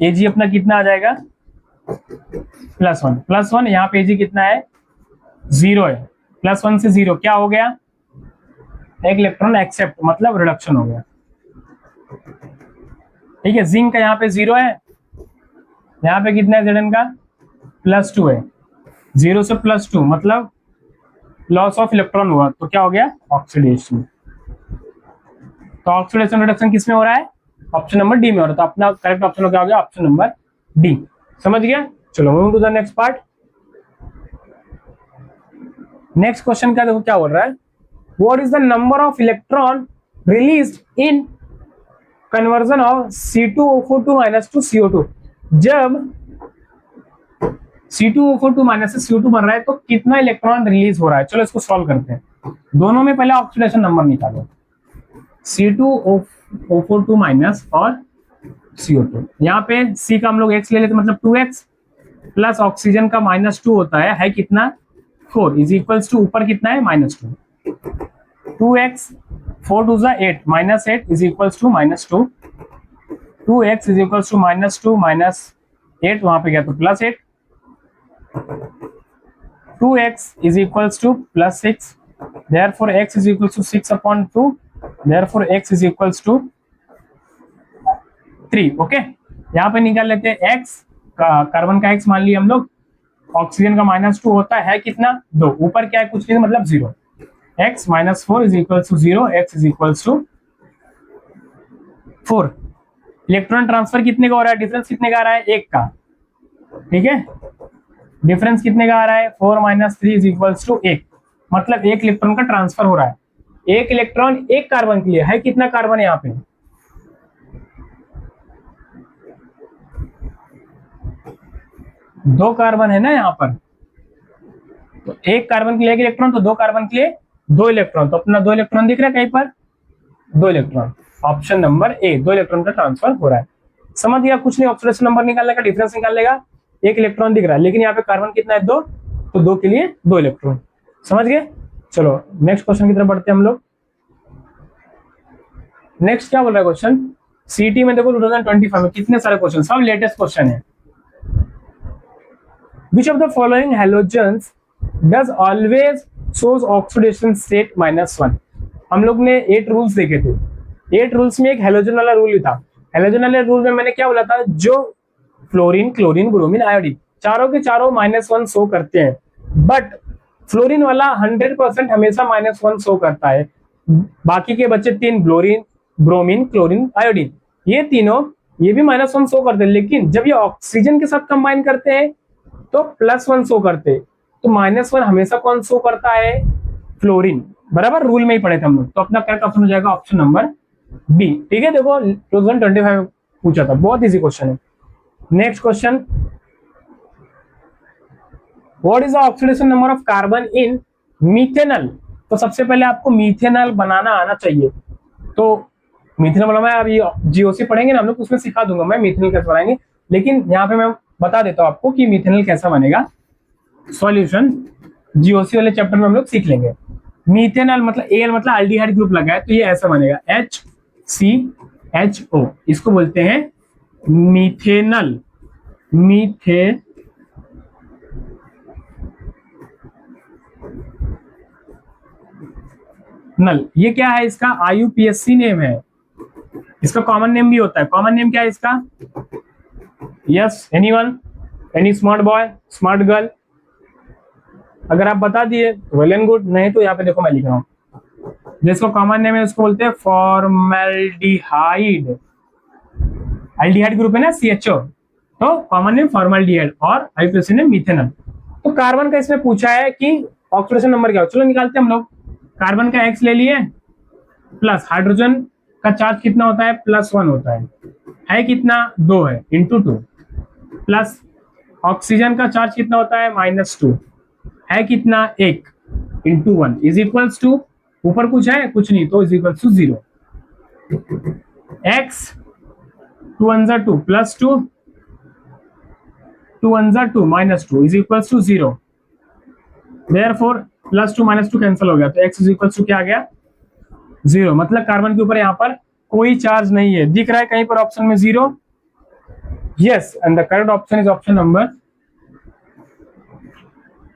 Ag अपना कितना आ जाएगा +1, यहाँ पे Ag कितना है 0 है, +1 से 0 क्या हो गया, एक इलेक्ट्रॉन एक्सेप्ट मतलब रिडक्शन हो गया, ठीक है। जिंक का यहाँ पे 0 है, यहाँ पे कितना है Zn का +2 है, 0 से +2 मतलब लॉस ऑफ इलेक्ट्रॉन हुआ, तो क्या हो गया ऑक्सीडेशन, तो ऑक्सीडेशन रिडक्शन किसमें हो रहा है, ऑप्शन नंबर डी में हो रहा है, तो अपना करेक्ट ऑप्शन क्या हो गया ऑप्शन नंबर डी, समझ गया। चलो move to the next part, next question का देखो क्या बोल रहा है, what is the number of electron released in conversion of C2O4 to CO2, जब C2O4 से CO2 बन रहा है तो कितना इलेक्ट्रॉन रिलीज हो रहा है। चलो इसको सॉल्व करते हैं, दोनों में पहले ऑक्सीडेशन नंबर निकालो, C2O4 और CO2, यहाँ पे C का हम लोग x ले लेते मतलब 2x प्लस ऑक्सीजन का -2 होता है कितना 4 इज इक्वल्स टू ऊपर कितना है -2, 2x 4 2 जा 8 -8 is equals to -2, 2x is equals to -2 -8 वहां पे गया तो +8, 2x is equals to +6, therefore x is equals to 6/2, therefore x is equals to 3, okay. यहाँ पे निकाल लेते हैं x का, कार्बन का x मान लिया हम लोग, ऑक्सीजन का -2 होता है कितना 2, ऊपर क्या है कुछ नहीं मतलब 0, x -4 is equals to 0, x is equals to 4। Electron transfer कितने का हो रहा है, डिफरेंस कितने का आ रहा है 1 का, ठीक है, डिफरेंस कितने का आ रहा है 4 - 3 इज इक्वल्स टू 1, मतलब एक इलेक्ट्रॉन का ट्रांसफर हो रहा है। एक इलेक्ट्रॉन एक कार्बन के लिए है, कितना कार्बन है यहाँ पे? दो कार्बन है ना यहाँ पर, तो एक कार्बन के लिए एक इलेक्ट्रॉन, तो दो कार्बन के लिए दो इलेक्ट्रॉन, तो अपना दो इलेक्ट्रॉन दिख रहा है कहीं पर, दो इलेक्ट्रॉन। ऑप्शन नंबर ए, दो इलेक्ट्रॉन का ट्रांसफर हो रहा है। समझ गया? कुछ नहीं, ऑक्सीडेशन नंबर निकालने का, डिफरेंस निकालने का, एक इलेक्ट्रॉन दिख रहा है, लेकिन यहाँ पे कार्बन कितना है? दो, तो दो के लिए दो इलेक्ट्रॉन। समझ गए? चलो नेक्स्ट क्वेश्चन की तरफ बढ़ते हैं हम लोग। नेक्स्ट क्या बोल रहा है क्वेश्चन? सीटी में देखो 2025 में कितने सारे क्वेश्चन, सब लेटेस्ट क्वेश्चन है। Which of the following halogens does always shows oxidation state -1? हम लोग ने 8 रूल्स देखे थे। 8 रूल्स में एक हेलोजन वाला रूल भी था। हेलोजन वाले रूल में मैंने क्या बोला था? जो फ्लोरीन, क्लोरीन, ब्रोमीन, आयोडीन चारों के चारों -1 शो करते हैं, बट फ्लोरीन वाला 100% हमेशा -1 शो करता है। बाकी के बच्चे तीन, ब्लोरीन, ब्रोमीन, क्लोरीन, आयोडीन, ये तीनों ये भी -1 शो करते हैं, लेकिन जब ये ऑक्सीजन के साथ कंबाइन करते हैं तो +1 शो करते। तो -1 हमेशा कौन शो करता है? फ्लोरीन। बराबर, रूल में ही पढ़े थे हम लोग। तो अपना करेक्ट ऑप्शन हो जाएगा ऑप्शन नंबर बी। ठीक है, देखो 2025 पूछा था, बहुत इजी क्वेश्चन है। Next question, what is the oxidation number of carbon in methanol? तो सबसे पहले आपको मीथेनॉल बनाना आना चाहिए। तो मीथेनॉल वाला मैं अभी जीओसी पढ़ेंगे ना हम लोग, उसमें सिखा दूंगा मैं मीथेनॉल कैसे बनाएंगे, लेकिन यहाँ पे मैं बता देता हूँ आपको कि मीथेनॉल कैसा बनेगा। सॉल्यूशन जीओसी वाले चैप्टर में हम लोग सीख लेंगे। मीथेनॉल मतलब एल मतलब एल्डिहाइड ग्रुप लगा है, तो ये ऐसा बनेगा HCHO, इसको बोलते हैं मीथेनॉल। मीथेनॉल ये क्या है? इसका IUPAC नेम है। इसका कॉमन नेम भी होता है। कॉमन नेम क्या है इसका? Yes, anyone, any smart boy, smart girl? अगर आप बता दिए तो वेल एंड गुड, नहीं तो यहाँ पे देखो मैं लिख रहा हूँ, जिसको कॉमन नेम है उसको बोलते हैं फॉर्मल्डिहाइड। एल्डिहाइड ग्रुप है ना CHO, तो कॉमन नेम फॉर्मल्डिहाइड और IUPAC नेम मीथेनॉल। तो कार्बन का इसमें पूछा है कि ऑक्सीडेशन नंबर क्या हो, चलो निकालते हैं हम लोग। कार्बन का X ले लिए, प्लस हाइड्रोजन का चार्ज कितना होता है? +1 होता है कितना? 2 है, इंटू 2, प्लस ऑक्सीजन का चार्ज कितना होता है? -2 है कितना? 1 इंटू 1 इज इक्वल्स टू, ऊपर कुछ है? कुछ नहीं, तो is equals to 0। X 2 1 2 plus 2, 2 1 2 -2 is equals to 0। Therefore +2 -2 cancel हो गया, तो X इज इक्वल्स टू क्या आ गया? 0। मतलब कार्बन के ऊपर यहाँ पर कोई चार्ज नहीं है। दिख रहा है कहीं पर ऑप्शन में 0? Yes, and the correct option is option number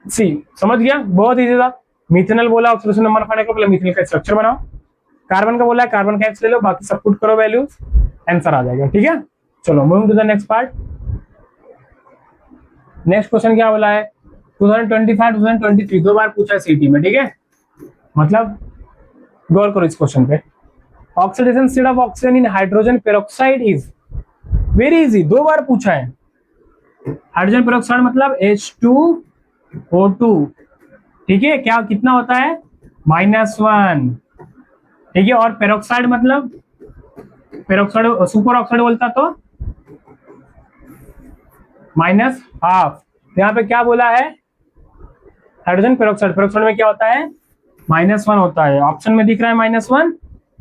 C. समझ गया? बहुत इजी था। मीथेनॉल बोला ऑक्सीडेशन नंबर फाइंड करो, पहले मीथेनॉल का स्ट्रक्चर बनाओ। कार्बन का बोला है, कार्बन का X ले लो, बाकी सब पुट करो वैल्यूज, आंसर आ जाएगा। ठीक है, चलो moving to the next part. Next question क्या बोला है? 2025 2023 दो बार पूछा है सीटी में। ठीक है, मतलब गौर करो इस क्वेश्चन पे। Oxidation state of oxygen in hydrogen peroxide is, very easy, दो बार पूछा है। हाइड्रोजन पेरोक्साइड मतलब H2O2। ठीक है, क्या कितना होता है? -1। ठीक है, और पेरोक्साइड मतलब पेरोक्साइड सुपर ऑक्साइड बोलता तो -½ यहाँ पे क्या बोला है? हाइड्रोजन पेरोक्साइड, पेरोक्साइड में क्या होता है? -1 होता है। ऑप्शन में दिख रहा है -1,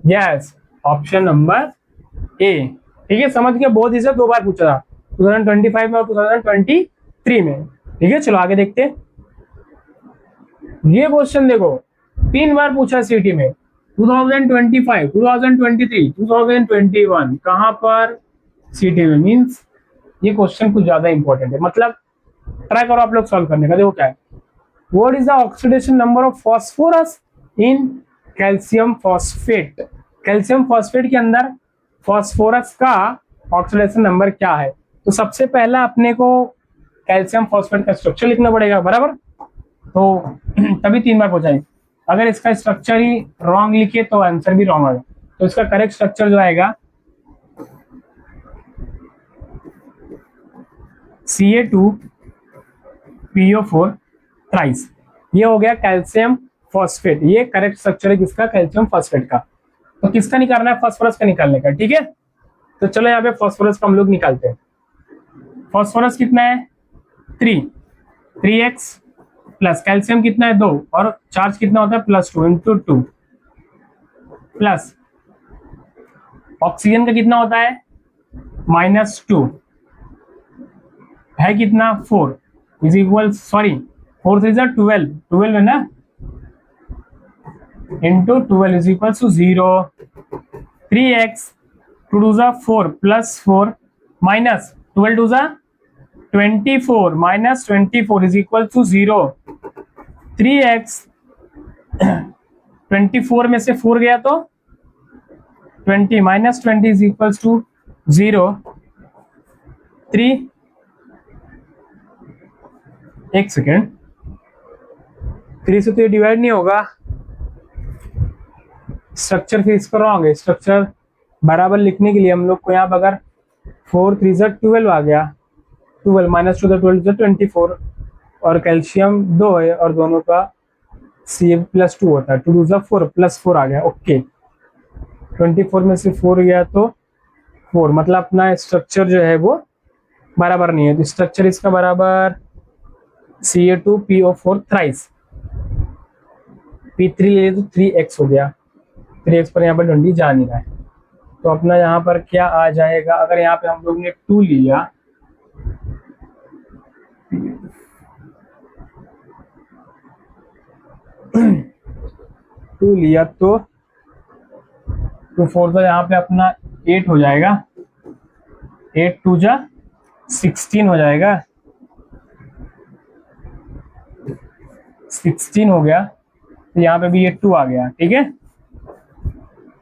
यस, ऑप्शन नंबर ए। ठीक है, समझ गया? बहुत इजी, दो बार पूछा था, 2025 में और 2023 में। ठीक है, चलो आगे देखते हैं। ये क्वेश्चन देखो 3 बार पूछा सीटी में, 2025, 2023, 2021। कहां पर? सीटी में। मींस ये क्वेश्चन कुछ ज्यादा इंपॉर्टेंट है, मतलब ट्राई करो आप लोग सॉल्व करने का। देखो क्या है, what is the oxidation number of phosphorus in calcium phosphate? Calcium phosphate के अंदर फॉस्फोरस का ऑक्सीडेशन नंबर क्या है? तो सबसे पहला अपने को कैल्शियम फॉस्फेट का स्ट्रक्चर लिखना पड़ेगा, बराबर? तो तभी 3 बार पूछा है। अगर इसका स्ट्रक्चर ही रॉन्ग लिखे तो आंसर भी रॉन्ग आएगा। तो इसका करेक्ट स्ट्रक्चर जो आएगा Ca2PO4 थ्राइस। ये हो गया कैल्शियम फॉस्फेट, ये करेक्ट स्ट्रक्चर है किसका, कैल्शियम फॉस्फेट का। तो किसका निकालना है, फास्फोरस का निकालने का, ठीक है। तो चलो यहाँ पे फास्फोरस का हम लोग निकालते हैं। फास्फोरस कितना है 3x प्लस कैल्शियम कितना है 2 और चार्ज कितना होता है +2 इंटू 2 प्लस ऑक्सीजन का कितना होता है -2 है कितना 4 इज इक्वल 4 3 12 है ना into 12 is equal to 0 3x 2 2 4 plus 4 minus 12 2 24 minus 24 is equal to 0 3x 24 में से 4 गया तो 20 माइनस 20 इज इक्वल टू 0 3 एक सेकेंड 3 से तो ये डिवाइड नहीं होगा स्ट्रक्चर, फिर इसका रॉन्ग है। स्ट्रक्चर बराबर लिखने के लिए हम लोग को यहाँ पर अगर 4 3 12 आ गया 12 माइनस 2 12 24 और कैल्शियम 2 है और दोनों का Ca+2 होता है 2 2 4 +4 आ गया। ओके 24 में से 4 गया तो 4 मतलब अपना स्ट्रक्चर जो है वो बराबर नहीं है। तो स्ट्रक्चर इसका बराबर Ca2PO4 थ्राइस P3 ले तो 3x हो गया 3x पर यहाँ पर 20 जा नहीं रहा है तो अपना यहाँ पर क्या आ जाएगा। अगर यहाँ पे हम लोग ने 2 लिया तो 2 4 तो यहाँ पे अपना 8 हो जाएगा 8 2 जा 16 हो जाएगा 16 हो गया तो यहाँ पे भी ये 2 आ गया ठीक है।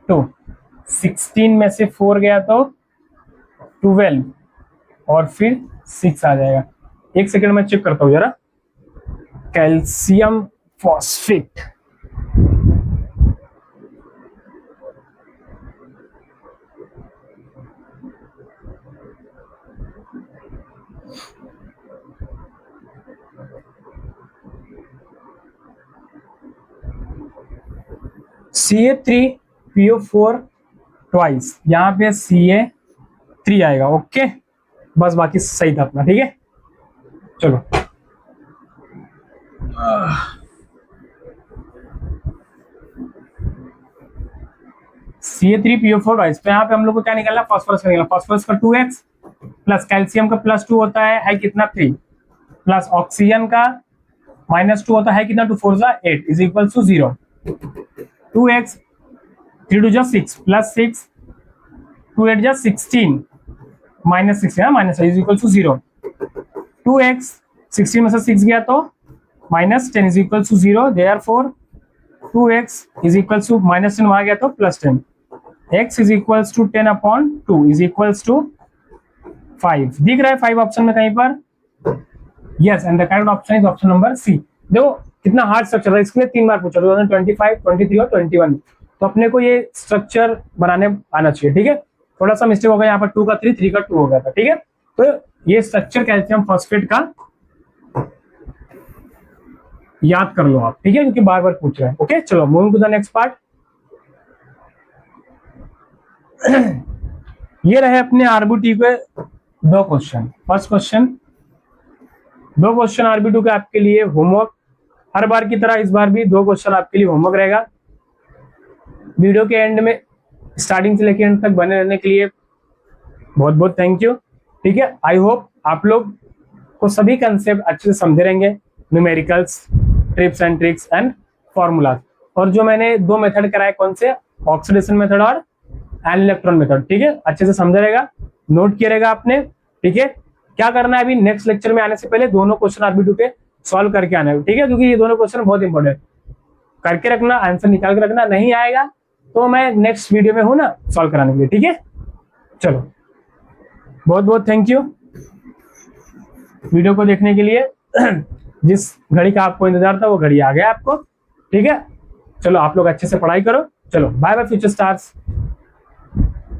तो 16 में से 4 गया तो 12 और फिर 6 आ जाएगा। एक सेकंड में चेक करता हूँ जरा कैल्शियम फॉस्फेट Ca3PO4 ट्वाइस यहाँ पे Ca3 आएगा। ओके बस बाकी सही था अपना ठीक है। चलो Ca3PO4 ट्वाइस तो यहाँ पे हम लोग को क्या निकालना फास्फोरस का निकालना। फास्फोरस का 2x प्लस कैल्शियम का +2 होता है कितना 3 प्लस ऑक्सीजन का -2 होता है कितना 2 4 8 is equal to 0 2x 3 2 6 plus 6 2 8 16 minus 6 है minus is equal to 0 2x 16 में से 6 गया तो -10 is equal to 0 therefore 2x is equal to -10 वहां गया तो +10 x is equal to 10/2 is equal to 5 दिख रहा है 5 ऑप्शन में कहीं पर yes and the correct option is option number C. देखो कितना हार्ड स्ट्रक्चर है इसके लिए 3 बार पूछा 2025 23 और 21 तो अपने को ये स्ट्रक्चर बनाने आना चाहिए ठीक है। थोड़ा सा मिस्टेक हो गया यहाँ पर 2 का 3 3 का 2 हो गया था ठीक है। तो ये स्ट्रक्चर कैल्शियम फॉस्फेट का याद कर लो आप ठीक है क्योंकि बार बार पूछ रहे हैं। ओके चलो moving to the next part. ये रहे अपने आरबीटी के 2 क्वेश्चन। फर्स्ट क्वेश्चन 2 क्वेश्चन आरबी2 के आपके लिए होमवर्क हर बार की तरह इस बार भी 2 क्वेश्चन आपके लिए होमवर्क रहेगा। वीडियो के एंड में स्टार्टिंग से लेकर एंड तक बने रहने के लिए बहुत बहुत थैंक यू ठीक है। आई होप आप लोग को सभी कंसेप्ट अच्छे से समझे रहेंगे numericals trips and tricks and formula और जो मैंने 2 मेथड कराए कौन से ऑक्सीडेशन मेथड और एन इलेक्ट्रॉन मेथड ठीक है अच्छे से समझा रहेगा नोट किया रहेगा आपने ठीक है। क्या करना है अभी नेक्स्ट लेक्चर में आने से पहले दोनों क्वेश्चन आरबी2 के सॉल्व करके आना है ठीक है क्योंकि ये दोनों क्वेश्चन बहुत इंपॉर्टेंट करके रखना आंसर निकाल के रखना नहीं आएगा तो मैं नेक्स्ट वीडियो में हूं ना सॉल्व कराने के लिए ठीक है। चलो बहुत बहुत थैंक यू वीडियो को देखने के लिए। जिस घड़ी का आपको इंतजार था वो घड़ी आ गया आपको ठीक है। चलो आप लोग अच्छे से पढ़ाई करो। चलो बाय बाय फ्यूचर स्टार्स।